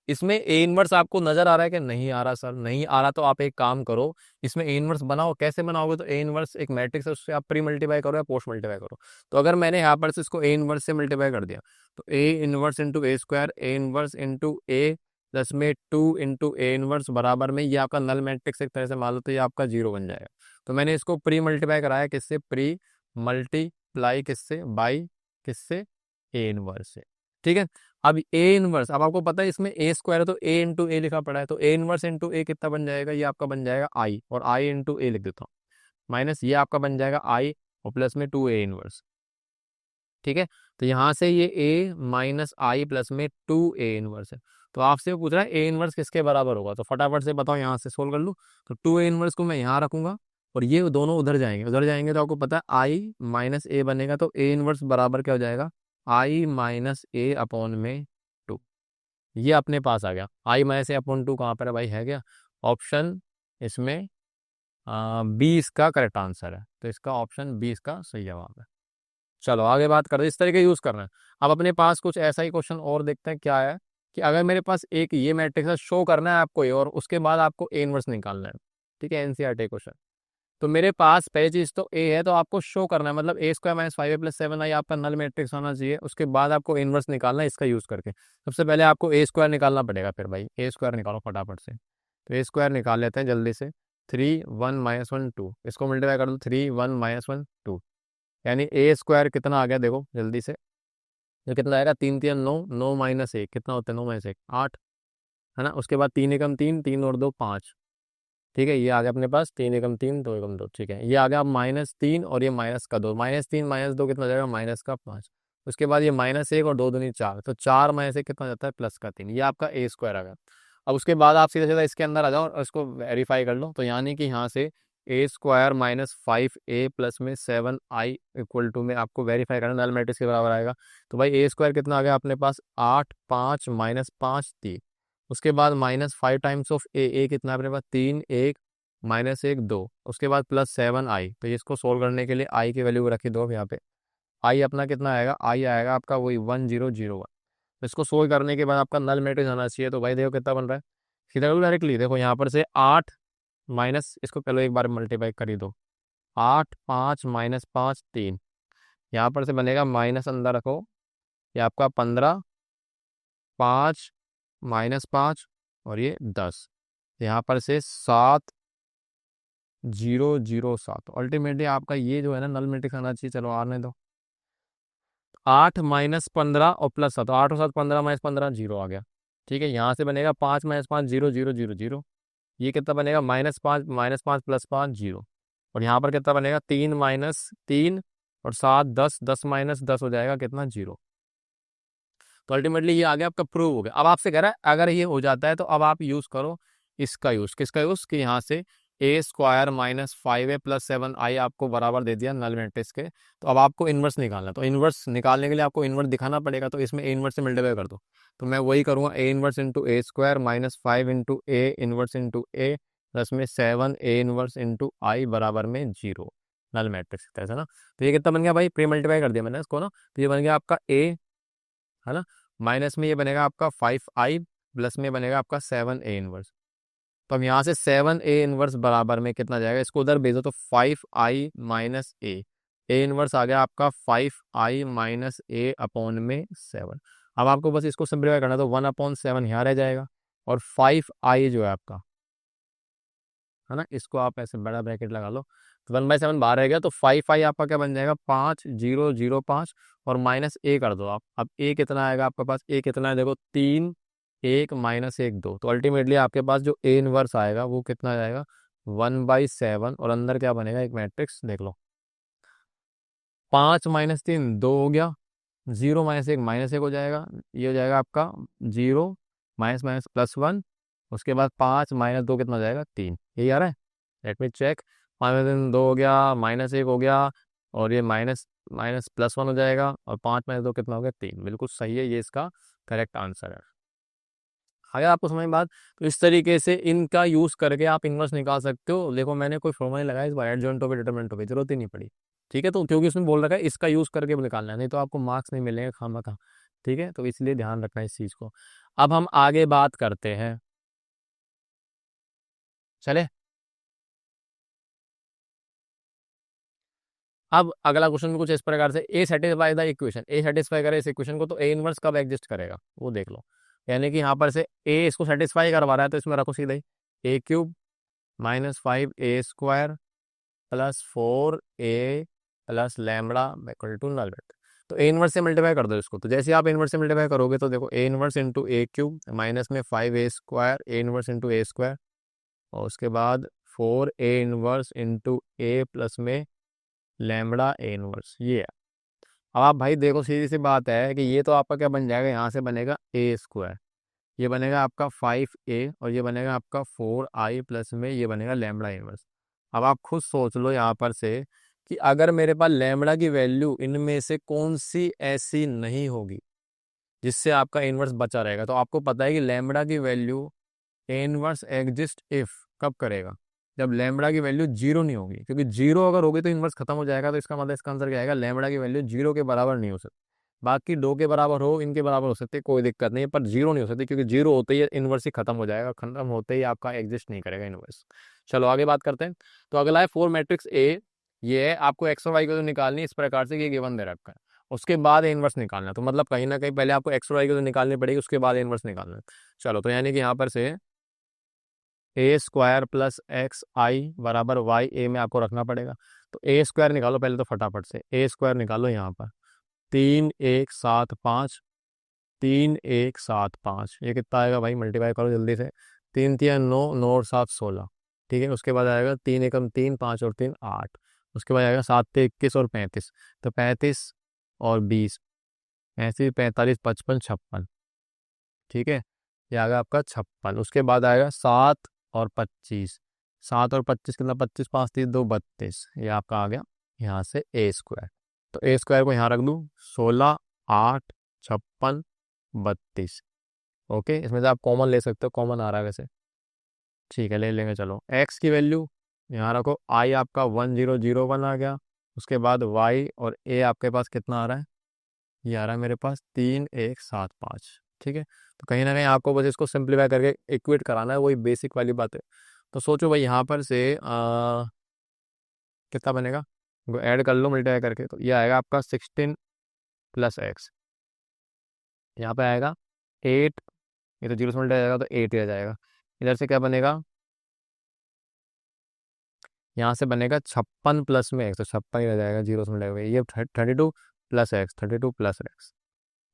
इसमें ए इनवर्स आपको नजर आ रहा है कि नहीं आ रहा, सर नहीं आ रहा, तो आप एक काम करो, इसमें ए इनवर्स बनाओ। कैसे बनाओगे, तो ए इनवर्स एक मैट्रिक्स है, उससे आप प्री मल्टीप्लाई करो या पोस्ट मल्टीप्लाई करो। तो अगर मैंने यहाँ पर से इसको ए इनवर्स से मल्टीप्लाई कर दिया, तो A inverse into A square, A inverse into A plus में 2 इंटू ए इनवर्स बराबर में, ये आपका नल मैट्रिक्स एक तरह से मान लो, तो ये आपका 0 बन जाएगा। तो मैंने इसको प्री मल्टीप्लाई कराया किससे, प्री मल्टीप्लाई किससे, बाई किससे, ए इनवर्स से, ठीक है। अब ए इनवर्स, अब आपको पता है इसमें ए स्क्वायर है, तो ए इंटू ए लिखा पड़ा है, तो ए इनवर्स इंटू ए कितना बन जाएगा, ये आपका बन जाएगा आई, और आई इंटू ए लिख देता हूँ, माइनस ये आपका बन जाएगा आई और प्लस में 2 ए इनवर्स, ठीक है। तो यहाँ से ये a माइनस आई प्लस में 2 ए इनवर्स है। तो आपसे पूछ रहा है ए इनवर्स किसके बराबर होगा, तो फटाफट से बताओ, यहाँ से सोल्व कर लूँ। तो 2 ए इनवर्स को मैं यहाँ रखूंगा और ये दोनों उधर जाएंगे, तो आपको पता है आई माइनस ए बनेगा, तो ए इनवर्स बराबर क्या हो जाएगा, आई माइनस ए अपॉन में 2, ये अपने पास आ गया। आई माइनस ए अपॉन 2 कहाँ पर है भाई, है क्या ऑप्शन इसमें, बी इसका करेक्ट आंसर है, तो इसका ऑप्शन बी इसका सही जवाब है। चलो आगे बात करते हैं, इस तरीके यूज करना है। अब अपने पास कुछ ऐसा ही क्वेश्चन और देखते हैं क्या है, कि अगर मेरे पास एक ये मैट्रिक्स है, शो करना है आपको ये, और उसके बाद आपको ए इनवर्स निकालना है, ठीक है, एनसीईआरटी क्वेश्चन। तो मेरे पास पहली चीज तो ए है, तो आपको शो करना है, मतलब a² - 5a+7i आपका नल मैट्रिक्स होना चाहिए, उसके बाद आपको इनवर्स निकालना है इसका यूज करके। सबसे पहले आपको a² निकालना पड़ेगा, फिर भाई a² निकालो फटाफट से। तो a² निकाल लेते हैं जल्दी से, 3 1 - 1 2, इसको मल्टीप्लाई कर दो, 3 1 - 1 2, यानी a² कितना आ गया देखो जल्दी से, जो कितना आएगा, 3 3 9, 9 माइनस 1 कितना होता है, 9 - 1 8, है ना। उसके बाद 3 एकम 3, 3 और 2 5, ठीक है, ये आ गया अपने पास 3 एकम 3, 2 एकम 2, ठीक है। ये आ गया -3 और ये -2, -3 -2 कितना हो जाएगा, -5। उसके बाद ये -1 और 2 दूनी 4, तो 4 -1 कितना हो जाता है, +3, ये आपका a² आ गया। अब उसके बाद आप सीधा सीधा इसके अंदर आ जाओ और इसको वेरीफाई कर लो, तो यानी कि यहाँ से a² - 5a प्लस में 7i इक्वल टू में आपको वेरीफाई करना, नल मैट्रिक्स के बराबर आएगा। तो भाई a² कितना आ गया अपने पास, 8 5 -5 3, उसके बाद -5 टाइम्स ऑफ ए कितना है अपने पास, 3 1 -1 2, उसके बाद +7i। तो इसको सोल्व करने के लिए आई की वैल्यू रखी दो अब यहाँ पे, आई अपना कितना आएगा, आई आएगा आपका वही 1001। तो इसको सोल्व करने के बाद आपका नल मैट्रिक्स आना चाहिए। तो भाई देखो कितना बन रहा है, सीधा डायरेक्टली देखो यहाँ पर से 8 माइनस, इसको पहले एक बार मल्टीप्लाई कर ही दो, 8 5 माइनस 5 3, यहाँ पर से बनेगा माइनस अंदर रखो, ये आपका 15 5 माइनस 5 और ये 10, यहाँ पर से 7007। अल्टीमेटली आपका ये जो है ना नल मैट्रिक्स आना चाहिए। चलो आने दो, 8 माइनस 15 और प्लस 7, 8 और 7 15 माइनस 15 जीरो आ गया। ठीक है, यहाँ से बनेगा 5 माइनस 5 0 0 0 0, ये कितना बनेगा माइनस पाँच प्लस 5 जीरो, और यहाँ पर कितना बनेगा 3 माइनस 3 और 7 10, 10 माइनस 10 हो जाएगा कितना, जीरो। तो अल्टीमेटली ये आ गया आपका, प्रूव हो गया। अब आपसे कह रहा है अगर ये हो जाता है तो अब आप यूज करो इसका यूज, किसका यूज, कि यहाँ से ए square minus 5a plus 7i आपको बराबर दे दिया नल मैट्रिक्स के। तो अब आपको इन्वर्स निकालना है, तो इन्वर्स निकालने के लिए आपको इन्वर्स दिखाना पड़ेगा, तो इसमें ए इन्वर्स से मल्टीप्लाई कर दो। तो मैं वही करूँगा, A inverse into A square minus 5 into A inverse into A plus में 7 ए इन्वर्स इंटू आई बराबर में 0, नल मैट्रिक्स ऐसा ना। तो ये कितना बन गया भाई, प्री मल्टीप्लाई कर दिया मैंने इसको ना, तो ये बन गया आपका ए, है ना, माइनस में ये बनेगा आपका 5i प्लस में बनेगा आपका 7a इनवर्स। तो अब यहाँ से 7a इनवर्स बराबर में कितना जाएगा, इसको उधर भेजो तो 5i माइनस ए इनवर्स आ गया आपका 5i माइनस ए अपॉन में 7। अब आपको बस इसको सिंप्लीफाई करना, तो 1/7 यहाँ रह जाएगा, और 5i जो है आपका, है ना, इसको आप ऐसे बड़ा ब्रैकेट लगा लो, तो 1/7 बाहर रह गया, तो 5i आपका क्या बन जाएगा 5005, और माइनस ए कर दो आप। अब ए कितना आएगा आपके पास, ए कितना है देखो 3 1 माइनस 1 2, तो अल्टीमेटली आपके पास जो ए इनवर्स आएगा वो कितना आ जाएगा 1/7, और अंदर क्या बनेगा एक मैट्रिक्स देख लो, 5 माइनस 3 2 हो गया, 0 माइनस 1 माइनस 1 हो जाएगा, ये हो जाएगा आपका 0 माइनस माइनस प्लस 1, उसके बाद 5 माइनस 2 कितना हो जाएगा 3, यही आ रहा है। लेट मी चेक, 5 माइनस 2 हो गया, माइनस 1 हो गया, और ये माइनस माइनस प्लस 1 हो जाएगा, और 5 माइनस 2 कितना हो गया 3, बिल्कुल सही है, ये इसका करेक्ट आंसर है। अगर आपको समझ में बात, तो इस तरीके से इनका यूज करके आप इनवर्स निकाल सकते हो। देखो मैंने कोई फॉर्मूला नहीं लगाया इस बार, एडजॉइंट पे डिटरमिनेंट पे जरूरत ही नहीं पड़ी। ठीक है, तो क्योंकि उसमें बोल रखा है इसका यूज करके निकालना है, नहीं तो आपको मार्क्स नहीं मिलेंगे खामखा। ठीक है, तो इसलिए ध्यान रखना इस चीज को। अब हम आगे बात करते हैं, चले। अब अगला क्वेश्चन भी कुछ इस प्रकार से, A satisfy the equation, A satisfy करे इस इक्वेशन को, तो ए इनवर्स कब एग्जिस्ट करेगा वो देख लो। यानी कि यहाँ पर से ए इसको सेटिस्फाई करवा रहा है, तो इसमें रखो सीधा ही A cube minus 5a square plus 4a plus lambda equal to null vector. तो ए इनवर्स से मल्टीप्लाई कर दो इसको, तो जैसे आप इनवर्स से मल्टीप्लाई करोगे तो देखो A inverse into A cube minus में 5a square, A inverse into A square, और उसके बाद 4a इनवर्स इंटू ए प्लस में लैम्बडा ए इनवर्स, ये है। अब आप भाई देखो सीधी सी बात है कि ये तो आपका क्या बन जाएगा, यहाँ से बनेगा ए स्क्वायर, ये बनेगा आपका 5a, और ये बनेगा आपका 4i प्लस में ये बनेगा लैम्बडा इनवर्स। अब आप खुद सोच लो यहाँ पर से कि अगर मेरे पास लैम्बडा की वैल्यू इनमें से कौन सी ऐसी नहीं होगी जिससे आपका इनवर्स बचा रहेगा। तो आपको पता है कि लैम्बडा की वैल्यू इनवर्स एग्जिस्ट इफ कब करेगा, जब लैम्बडा की वैल्यू जीरो नहीं होगी, क्योंकि जीरो अगर होगी तो इनवर्स खत्म हो जाएगा। तो इसका मतलब इसका आंसर क्या आएगा, लैम्बडा की वैल्यू जीरो के बराबर नहीं हो सकती। बाकी दो के बराबर हो, इनके बराबर हो सकते, कोई दिक्कत नहीं है, पर जीरो नहीं हो सकती, क्योंकि जीरो होते ही इनवर्स ही खत्म हो जाएगा, खत्म होते ही आपका एग्जिस्ट नहीं करेगा इनवर्स। चलो आगे बात करते हैं। तो अगला है 4 मैट्रिक्स ए, ये है आपको एक्स और वाई को निकालनी इस प्रकार से, ये गिवन दे रखा है, उसके बाद इनवर्स निकालना। तो मतलब कहीं ना कहीं पहले आपको एक्स और वाई को निकालनी पड़ेगी, उसके बाद इनवर्स निकालना है। चलो, तो यानी कि यहाँ पर से ए स्क्वायर प्लस एक्स आई बराबर वाई ए में आपको रखना पड़ेगा। तो ए स्क्वायर निकालो पहले तो फटाफट से, ए स्क्वायर निकालो यहाँ पर, 3 1 7 5, 3 1 7 5, ये कितना आएगा भाई, मल्टीप्लाई करो जल्दी से, 3 3 9, 9 और 7 16। ठीक है, उसके बाद आएगा 3 एकम 3, 5 और 3 8, उसके बाद आएगा 7 ते 21 और 35, तो 35 और 20 ऐसे 45 55 56। ठीक है, ये आ गया आपका 56। उसके बाद आएगा 7 और 25, 7 और 25 कितना, 25 5 3 2 32, ये आपका आ गया यहाँ से ए स्क्वायर। तो ए स्क्वायर को यहाँ रख दूँ, 16 8 56 32। ओके, इसमें से आप कॉमन ले सकते हो, कॉमन आ रहा है वैसे, ठीक है ले लेंगे। चलो एक्स की वैल्यू यहाँ रखो, आई आपका 1001 आ गया, उसके बाद y और a आपके पास कितना आ रहा है, ये आ रहा है मेरे पास 3 1 7 5। ठीक है, तो कहीं ना कहीं आपको बस इसको सिंप्लीफाई करके इक्वेट कराना है, वही बेसिक वाली बात है। तो सोचो भाई यहाँ पर से कितना बनेगा, ऐड कर लो मल्टीप्लाई करके, तो ये आएगा आपका 16 + x, यहाँ पे आएगा 8, ये तो जीरो से मल्टीप्लाई जाएगा तो 8 ही आ जाएगा। इधर से क्या बनेगा, यहाँ से बनेगा 56 प्लस में x, तो 56 ही रह जाएगा जीरो से मल्टीप्लाई, ये 32 + x।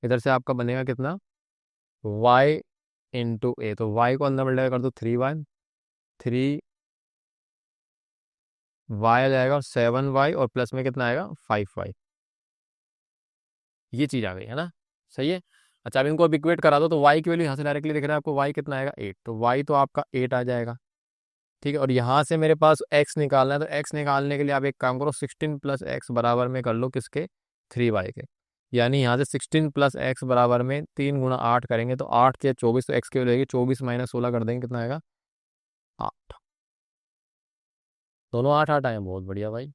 इधर से आपका बनेगा कितना, y इंटू ए, तो y को अंदर मल्टीप्लाई कर दो 3y, 3y आ जाएगा और 7y और प्लस में कितना आएगा 5y। ये चीज़ आ गई है ना, सही है। अच्छा अब इनको अब इक्वेट करा दो, तो y की वैल्यू यहाँ से डायरेक्टली दिख रहा है आपको, y कितना आएगा 8, तो y तो आपका 8 आ जाएगा। ठीक है, और यहाँ से मेरे पास x निकालना है, तो x निकालने के लिए आप एक काम करो, 16 + x बराबर में कर लो किसके, 3y के। यानी यहाँ से 16 + x बराबर में 3 × 8 करेंगे तो 8 के 24, तो x की वैल्यू आएगी 24 - 16 कर देंगे, कितना आएगा 8। दोनों 8 8 आए, बहुत बढ़िया भाई,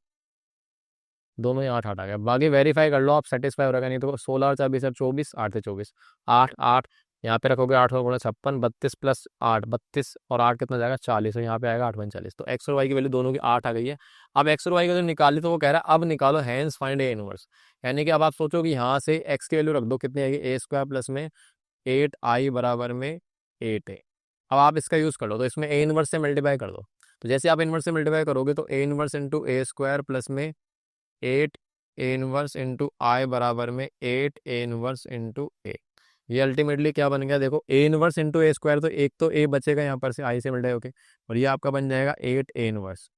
दोनों ही 8 8 आ गया। बाकी वेरीफाई कर लो आप, सेटिस्फाई हो रहेगा, नहीं तो 16 और 24 24, 8 से 24, 8 8, यहाँ पे रखोगे 8 और 56, 32 + 8 32, और 8 कितना जाएगा 40, और यहाँ पे आएगा 8 × 40, तो एक्स और वाई की वैल्यू दोनों की 8 आ गई है। अब एक्स और वाई का जो निकाली, तो वो कह रहा है अब निकालो हैंस फाइंड ए इनवर्स, यानी कि अब आप सोचो कि यहाँ से एक्स की वैल्यू रख दो, कितनी आएगी a² प्लस में 8i बराबर में 8a। अब आप इसका यूज़ कर लो, तो इसमें ए इनवर्स से मल्टीप्लाई कर दो, तो जैसे आप इनवर्स से मल्टीप्लाई करोगे तो A inverse into a² plus में 8 ए इनवर्स इंटू आई बराबर में 8 ए इनवर्स इंटू ए। ये अल्टीमेटली क्या बन गया, देखो A inverse into A square, तो एक तो ए बचेगा यहाँ पर से आई से मल्टीप्लाई होके, और ये आपका बन जाएगा 8 ए इनवर्स,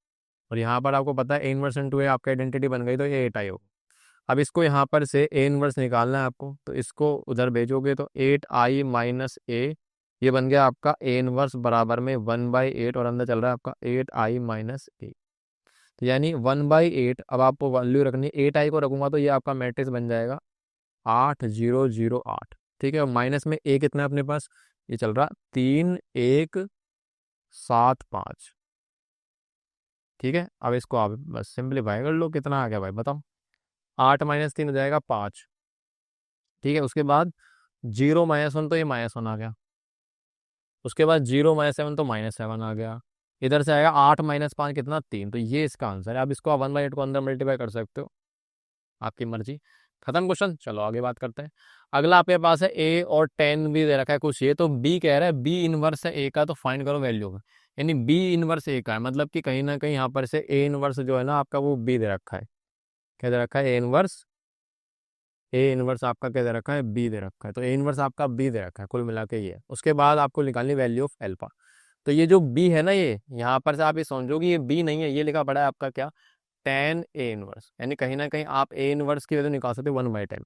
और यहाँ पर आपको पता है ए इनवर्स इंटू ए आपका आइडेंटिटी बन गई, तो ये 8 आई होगा। अब इसको यहाँ पर से ए इनवर्स निकालना है आपको, तो इसको उधर भेजोगे तो 8i माइनस ए, ये बन गया आपका ए इनवर्स बराबर में 1/8, और अंदर चल रहा है आपका 8i माइनस ए, तो यानी 1/8। अब आपको वैल्यू रखनी है, 8i को रखूंगा तो ये आपका मैट्रिक्स बन जाएगा 8008। ठीक है, और माइनस में ए कितना है अपने पास, ये चल रहा 3175। ठीक है, अब इसको आप बस सिंपलीफाई कर लो, कितना आ गया भाई बताओ, 8 - 3 हो जाएगा 5। ठीक है, उसके बाद 0 - 1, तो ये -1 आ गया, उसके बाद 0 - 7, तो -7 आ गया। इधर से आएगा 8 - 5 कितना 3, तो ये इसका आंसर है। अब इसको आप 1/8 को अंदर मल्टीप्लाई कर सकते हो, आपकी मर्जी। खत्म क्वेश्चन, चलो आगे बात करते हैं। अगला आपके पास है ए और 10 भी दे रखा है कुछ, ये तो बी कह रहा है, बी इनवर्स है ए का, तो फाइंड करो वैल्यू का, यानी बी इनवर्स ए का है, मतलब कि कहीं ना कहीं यहाँ पर से ए इनवर्स जो है ना आपका, वो बी दे रखा है। क्या दे रखा है, ए इनवर्स आपका क्या दे रखा है, बी दे रखा है, तो ए इनवर्स आपका बी दे रखा है, कुल मिला के ये है। उसके बाद आपको निकालनी वैल्यू ऑफ एल्फा, तो ये जो बी है ना, ये यहाँ पर से आप ये समझो कि ये बी नहीं है, ये लिखा पड़ा है आपका क्या, 10 ए इनवर्स, यानी कहीं ना कहीं आप ए इनवर्स की वैल्यू निकाल सकते हो 1/10।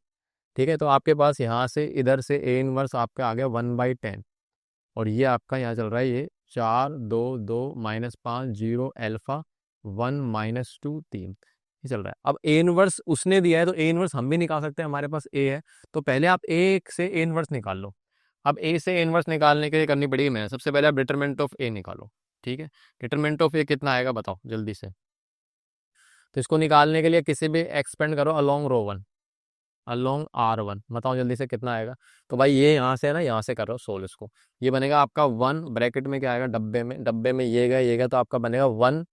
ठीक है, तो आपके पास यहाँ से इधर से ए इनवर्स आपका आ गया 1/10, और ये आपका यहाँ चल रहा है ये 4 2 2 -5 0 एल्फा 1 -2 3, ये चल रहा है। अब ए इनवर्स उसने दिया है, तो ए इनवर्स हम भी निकाल सकते हैं, हमारे पास ए है, तो पहले आप ए से ए इनवर्स निकाल लो। अब ए से ए इनवर्स निकालने के लिए करनी पड़ेगी मैं, सबसे पहले आप डिटरमिनेंट ऑफ ए निकालो। ठीक है, डिटरमिनेंट ऑफ ए कितना आएगा बताओ जल्दी से, तो इसको निकालने के लिए किसी भी एक्सपेंड करो अलोंग रो 1, अलोंग R1, बताओ जल्दी से कितना आएगा। तो भाई ये यहाँ से है ना, यहाँ से कर रहा हूँ सोल्व इसको, ये बनेगा आपका 1 ब्रैकेट में क्या आएगा, डब्बे में ये गया तो आपका बनेगा 1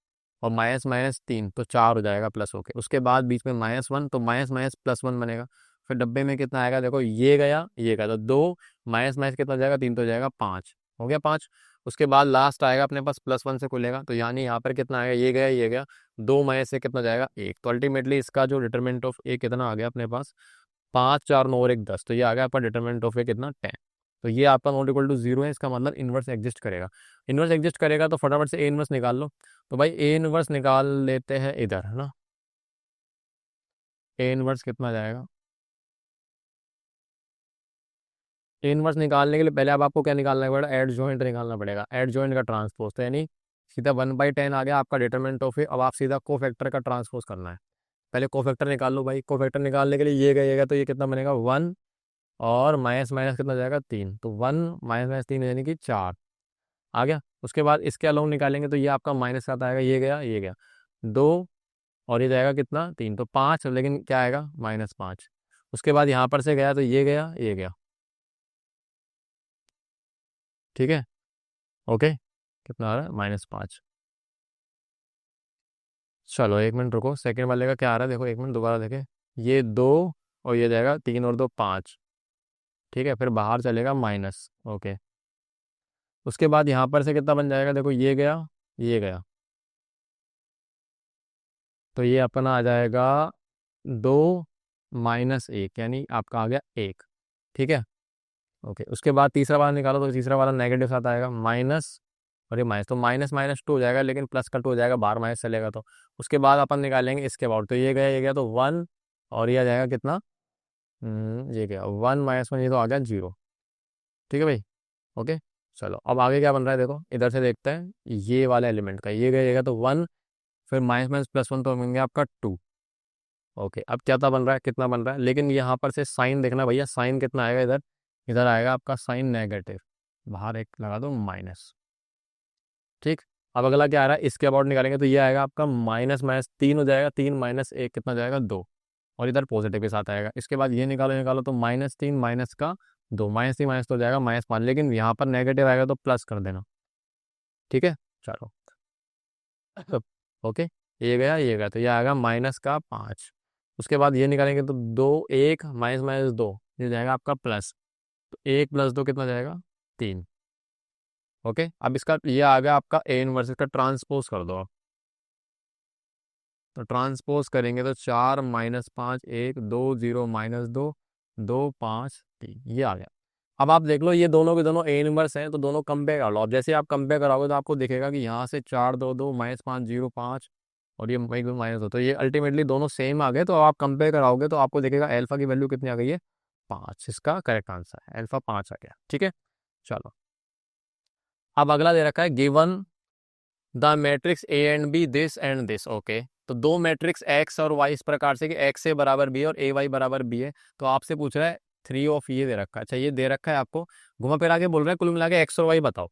और माइनस माइनस 3, तो 4 हो जाएगा प्लस होके, उसके बाद बीच में -1, तो माइनस माइनस +1 बनेगा। फिर डब्बे में कितना आएगा, देखो ये गया तो 2 माइनस माइनस कितना हो जाएगा, 3 तो हो जाएगा 5, हो गया 5। उसके बाद लास्ट आएगा अपने पास +1 से खुलेगा, तो यानी यहाँ पर कितना आएगा, ये गया 2 माइनस से कितना जाएगा 1, तो अल्टीमेटली इसका जो डिटरमिनेंट ऑफ ए कितना आ गया अपने पास, 5 4 9 और 1 10, तो ये आ गया आपका डिटरमिनेंट ऑफ ए कितना 10। तो ये आपका नॉट इक्वल टू 0 है, इसका मतलब इनवर्स एग्जिस्ट करेगा। इनवर्स एग्जिस्ट करेगा तो फटाफट से ए इनवर्स निकाल लो, तो भाई ए इनवर्स निकाल लेते हैं इधर, है ना। ए इनवर्स कितना जाएगा, ए इनवर्स निकालने के लिए पहले अब आपको क्या निकालना पड़ेगा, एड जॉइंट निकालना पड़ेगा, एड जॉइंट का ट्रांसपोज, तो यानी सीधा 1/10 आ गया आपका डिटरमिनेंट ऑफ ए। अब आप सीधा कोफैक्टर का ट्रांसपोज करना है, पहले कोफैक्टर निकाल लो भाई। कोफैक्टर निकालने के लिए ये गया तो ये कितना बनेगा 1, और माइनस माइनस कितना जाएगा 3, तो 1 माइनस माइनस 3 यानी कि 4 आ गया। उसके बाद इसके अलोंग निकालेंगे तो ये आपका माइनस का आएगा, ये गया 2, और ये जाएगा कितना 3, तो 5, लेकिन क्या आएगा -5। उसके बाद यहाँ पर से गया तो ये गया ये गया, ठीक है। ओके, कितना आ रहा है -5। चलो 1 मिनट रुको, सेकंड वाले का क्या आ रहा है देखो, 1 मिनट दोबारा देखे। ये 2 और ये जाएगा 3 और 2 5, ठीक है, फिर बाहर चलेगा माइनस। ओके, उसके बाद यहाँ पर से कितना बन जाएगा देखो, ये गया ये गया, तो ये अपना आ जाएगा 2 -1, यानी आपका आ गया 1, ठीक है। ओके, उसके बाद तीसरा वाला निकालो तो तीसरा वाला नेगेटिव साथ आएगा, माइनस और ये माइनस, तो माइनस माइनस 2 हो जाएगा, लेकिन प्लस का 2 हो जाएगा, बाहर माइनस चलेगा तो। उसके बाद अपन निकालेंगे इसके बाद, तो ये गया तो 1, और ये आ जाएगा कितना, ये गया 1 -1, ये तो आ गया 0, ठीक है भाई। ओके, चलो अब आगे क्या बन रहा है देखो, इधर से देखते हैं ये वाला एलिमेंट का, ये गया तो 1, फिर माइनस माइनस प्लस 1 तो बन गया आपका 2। ओके, अब क्या था बन रहा है, कितना बन रहा है, लेकिन यहाँ पर से साइन देखना भैया, साइन कितना आएगा इधर, इधर आएगा आपका साइन नेगेटिव, बाहर एक लगा दो माइनस, ठीक। अब अगला क्या आ रहा है, इसके अबाउट निकालेंगे तो ये आएगा आपका -3 हो जाएगा, 3 -1 कितना जाएगा 2, और इधर पॉजिटिव के साथ आएगा। इसके बाद ये निकालो निकालो तो -3 माइनस का 2, -3 -2 हो जाएगा -5, लेकिन यहाँ पर नेगेटिव आएगा तो प्लस कर देना, ठीक है। चलो तो ओके, ये गया तो ये आएगा -5। उसके बाद ये निकालेंगे तो 2 1 -2 ये जाएगा आपका प्लस, तो 1 + 2 कितना जाएगा 3। ओके, अब इसका ये आ गया आपका ए इनवर्स, इसका ट्रांसपोज कर दो आप, तो ट्रांसपोज करेंगे तो 4 -5 1 2 0 -2 2 5 3, ये आ गया। अब आप देख लो ये दोनों के दोनों ए इनवर्स हैं, तो दोनों कंपेयर कर लो। अब जैसे आप कंपेयर कराओगे तो आपको दिखेगा कि यहाँ से 4 2 2 -5 0 5 और ये -2, तो ये अल्टीमेटली दोनों सेम आ गए। तो आप कंपेयर कराओगे तो आपको दिखेगा अल्फा की वैल्यू कितनी आ गई है, 5। इसका करेक्ट आंसर है अल्फा 5 आ गया, ठीक है। चलो अब अगला दे रखा है, given the matrix A and B this and this. Okay, तो दो मैट्रिक्स एक्स और वाई इस प्रकार से कि एक्स ए बराबर बी है और ए वाई बराबर बी है। तो आपसे पूछ रहा है 3 ऑफ ये दे रखा है, अच्छा ये दे रखा है आपको, घुमा फिरा के बोल रहा है कुल मिला के एक्स और वाई बताओ,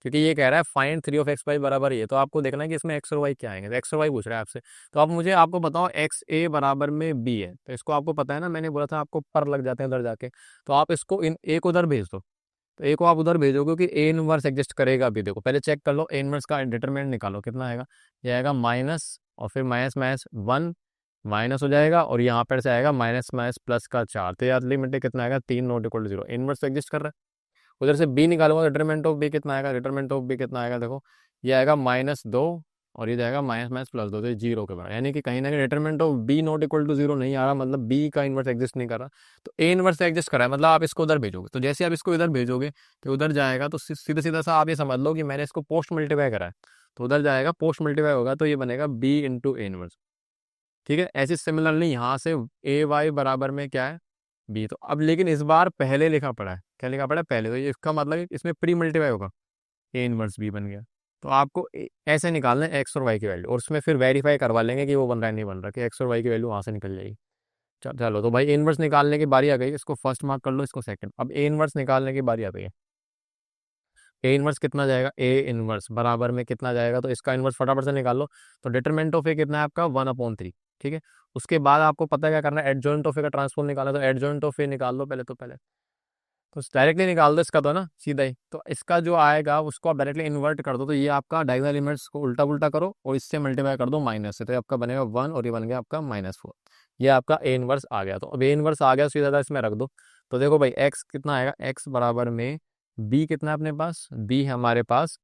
क्योंकि ये कह रहा है फाइंड 3 ऑफ एक्स वाई बराबर ये, तो आपको देखना है कि इसमें एक्स और वाई क्या आएंगे। तो एक्स और वाई पूछ रहा है आपसे, तो आप मुझे आपको बताओ एक्स ए बराबर में बी है, तो इसको आपको पता है ना, मैंने बोला था आपको पर लग जाते हैं उधर जाके, तो आप इसको इन ए को उधर भेज दो, तो ए को आप उधर भेजोगे कि ए इनवर्स एग्जिस्ट करेगा अभी। देखो पहले चेक कर लो, ए इनवर्स का डिटरमिनेंट निकालो कितना आएगा, ये आएगा माइनस और फिर माइनस माइनस 1 माइनस हो जाएगा, और यहाँ पर से आएगा माइनस माइनस प्लस का 4, तो यार लिमिट कितना आएगा 3 not equal to 0, inverse exist कर रहा है। उधर से बी निकालूंगा, डिटरमिनेंट ऑफ बी कितना आएगा, डिटरमिनेंट ऑफ बी कितना आएगा देखो, ये आएगा -2 और ये जाएगा माइनस माइनस +2, तो ये 0 के बराबर, यानी कि कहीं ना कहीं determinant of B not equal to 0 नहीं आ रहा, मतलब बी का इनवर्स एग्जिस्ट नहीं कर रहा। तो ए इनवर्स एग्जिस्ट कर रहा है, मतलब आप इसको उधर भेजोगे, तो जैसे आप इसको इधर भेजोगे तो उधर जाएगा, तो सीधा सीधा सा आप ये समझ लो कि मैंने इसको पोस्ट मल्टीप्लाई करा है, तो उधर जाएगा पोस्ट मल्टीप्लाई होगा, तो ये बनेगा बी इंटू ए इनवर्स, ठीक है। ऐसे सिमिलरली यहाँ से ए वाई बराबर में क्या है बी, तो अब लेकिन इस बार पहले लिखा पड़ा है, क्या लिखा पड़ा है पहले, तो ये इसका मतलब है इसमें प्री मल्टीप्लाई होगा, ए इनवर्स बी बन गया। तो आपको ऐसे निकालना है एक्स और वाई की वैल्यू, और उसमें फिर वेरीफाई करवा लेंगे कि वो बन रहा है नहीं बन रहा, कि एक्स और वाई की वैल्यू वहाँ से निकल जाएगी। चलो तो भाई ए इनवर्स निकालने की बारी आ गई, इसको फर्स्ट मार्क कर लो, इसको सेकंड। अब ए इनवर्स निकालने की बारी आ गई है, ए इनवर्स कितना जाएगा, ए इनवर्स बराबर में कितना जाएगा, तो इसका इनवर्स फटाफट से निकाल लो। तो डिटरमिनेंट ऑफ ए कितना है आपका 1/3, ठीक है। उसके बाद आपको पता है क्या करना है, एडजॉइंट ऑफ ए का ट्रांसफॉर्म निकालना, तो एडजॉइंट ऑफ ए निकाल लो पहले, तो पहले तो डायरेक्टली निकाल दो इसका, तो ना सीधा ही, तो इसका जो आएगा उसको आप डायरेक्टली इन्वर्ट कर दो, तो ये आपका डायगोनल एलिमेंट्स को उल्टा पुल्टा करो और इससे मल्टीप्लाई कर दो माइनस से, तो आपका बनेगा 1 और ये बन गया आपका -4। ये आपका ए इनवर्स आ गया, तो अब ए इनवर्स आ गया सीधा इसमें रख दो। तो देखो भाई एक्स कितना आएगा, एक्स बराबर में बी कितना है अपने पास, बी हमारे पास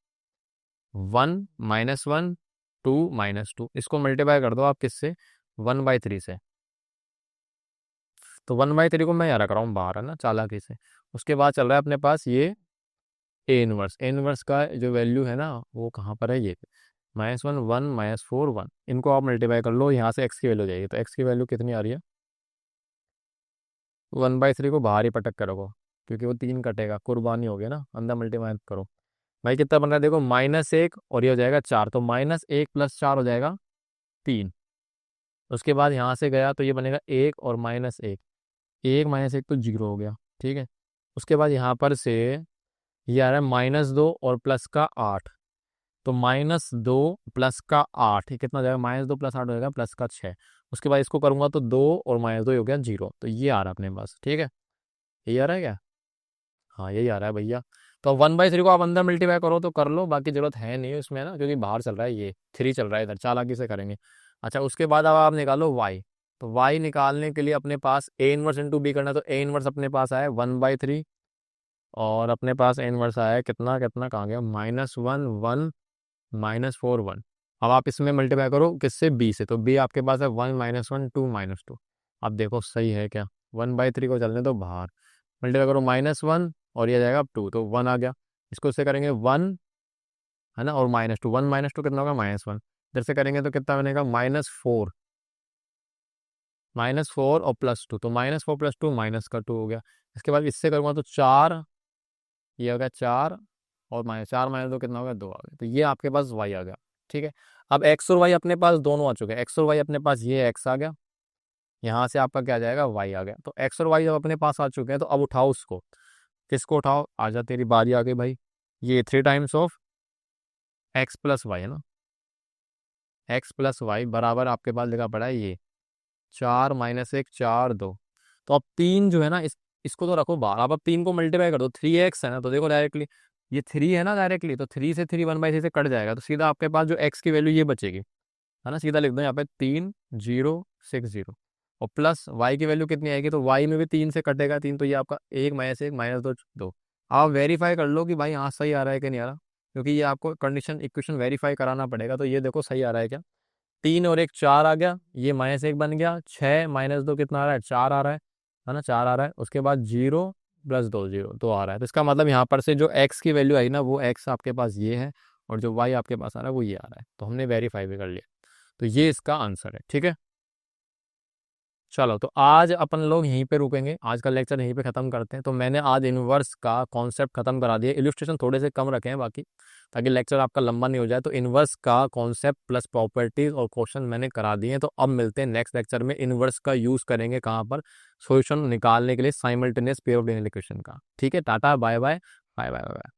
1 -1 2 -2, इसको मल्टीप्लाई कर दो आप किससे, 1/3 से, तो 1/3 को मैं यहाँ रख रहा हूँ बाहर, है ना, चालाकी से। उसके बाद चल रहा है अपने पास ये ए इनवर्स, ए इनवर्स का जो वैल्यू है ना वो कहाँ पर है, ये -1 1 -4 1, इनको आप मल्टीप्लाई कर लो, यहाँ से एक्स की वैल्यू जाएगी, तो एक्स की वैल्यू कितनी आ रही है, 1/3 को बाहर ही पटक कर रखो, क्योंकि वो 3 कटेगा, कुर्बानी हो गया ना, अंदर मल्टीप्लाई करो। भाई कितना बन रहा है देखो, -1 और ये हो जाएगा 4, तो -1 + 4 हो जाएगा 3। उसके बाद यहाँ से गया तो ये बनेगा 1 और -1, 1 -1 तो 0 हो गया, ठीक है। उसके बाद यहाँ पर से ये आ रहा है -2 और प्लस का 8, तो -2 + 8 ये कितना हो जाएगा, -2 + 8 हो जाएगा +6। उसके बाद इसको करूंगा तो 2 और -2 हो गया 0। तो ये आ रहा है अपने पास, ठीक है, ये आ रहा है क्या? हाँ यही आ रहा है भैया। तो 1/3 को आप अंदर मल्टीप्लाई करो तो कर लो, बाकी जरूरत है नहीं उसमें ना, क्योंकि बाहर चल रहा है, ये 3 चल रहा है इधर, चालाकी से करेंगे। अच्छा उसके बाद अब आप निकालो y। तो y निकालने के लिए अपने पास a इनवर्स इंटू बी करना है, तो a इनवर्स अपने पास आया 1/3 और अपने पास a इनवर्स आया है कितना कितना, कहाँ गया, -1 1 -4 1। अब आप इसमें मल्टीप्लाई करो किससे, b से, तो b आपके पास है 1 -1 2 -2। अब देखो सही है क्या, 1/3 को चलने दो बाहर, मल्टीप्लाई करो -1 और ये जाएगा 2, तो 1 आ गया। इसको उससे करेंगे 1 है ना, और -2, 1 -2 कितना होगा, -1। इधर से करेंगे तो कितना बनेगा, -4, -4 और +2, तो -4 + 2 -2 हो गया। इसके बाद इससे करूँगा तो 4, ये हो गया 4 और -4 -2 कितना होगा, 2 आ गया। तो ये आपके पास y आ गया, ठीक है। अब x और y अपने पास दोनों आ चुके हैं, x और y अपने पास, ये x आ गया, यहाँ से आपका क्या आ जाएगा, y आ गया। तो x और y जब अपने पास आ चुके हैं तो अब उठाओ उसको, किसको उठाओ, आजा तेरी बारी आ गई भाई। ये 3 टाइम्स ऑफ x + y है ना, x + y बराबर आपके पास लिखा पड़ा है ये 4 -1 4 2। तो अब 3 जो है ना, इसको तो रखो बाहर, अब 3 को मल्टीप्लाई कर दो, 3x है ना, तो देखो डायरेक्टली ये 3 है ना डायरेक्टली, तो 3 से 3 1/3 से कट जाएगा, तो सीधा आपके पास जो x की वैल्यू ये बचेगी, है ना, सीधा लिख दो यहाँ पे 3 0 6 0। और प्लस y की वैल्यू कितनी आएगी, तो y में भी 3 से कटेगा 3, तो ये आपका 1 -1 -2 2। आप वेरीफाई कर लो कि भाई हाँ सही आ रहा है कि नहीं आ रहा, क्योंकि ये आपको कंडीशन इक्वेशन वेरीफाई कराना पड़ेगा। तो ये देखो सही आ रहा है क्या, 3 और 1 4 आ गया, ये -1 बन गया, 6 -2 कितना आ रहा है, 4 आ रहा है ना, 4 आ रहा है। उसके बाद 0 + 2 0 2 आ रहा है। तो इसका मतलब यहाँ पर से जो x की वैल्यू आई ना, वो x आपके पास ये है, और जो y आपके पास आ रहा है वो ये आ रहा है। तो हमने वेरीफाई भी कर लिया, तो ये इसका आंसर है, ठीक है। चलो तो आज अपन लोग यहीं पे रुकेंगे, आज का लेक्चर यहीं पे ख़त्म करते हैं। तो मैंने आज इन्वर्स का कॉन्सेप्ट ख़त्म करा दिया, इलस्ट्रेशन थोड़े से कम रखे हैं बाकी, ताकि लेक्चर आपका लंबा नहीं हो जाए। तो इन्वर्स का कॉन्सेप्ट प्लस प्रॉपर्टीज और क्वेश्चन मैंने करा दिए हैं। तो अब मिलते हैं नेक्स्ट लेक्चर में, इन्वर्स का यूज़ करेंगे कहाँ पर, सॉल्यूशन निकालने के लिए simultaneous pair of linear equation का। ठीक है, tata bye bye bye bye bye.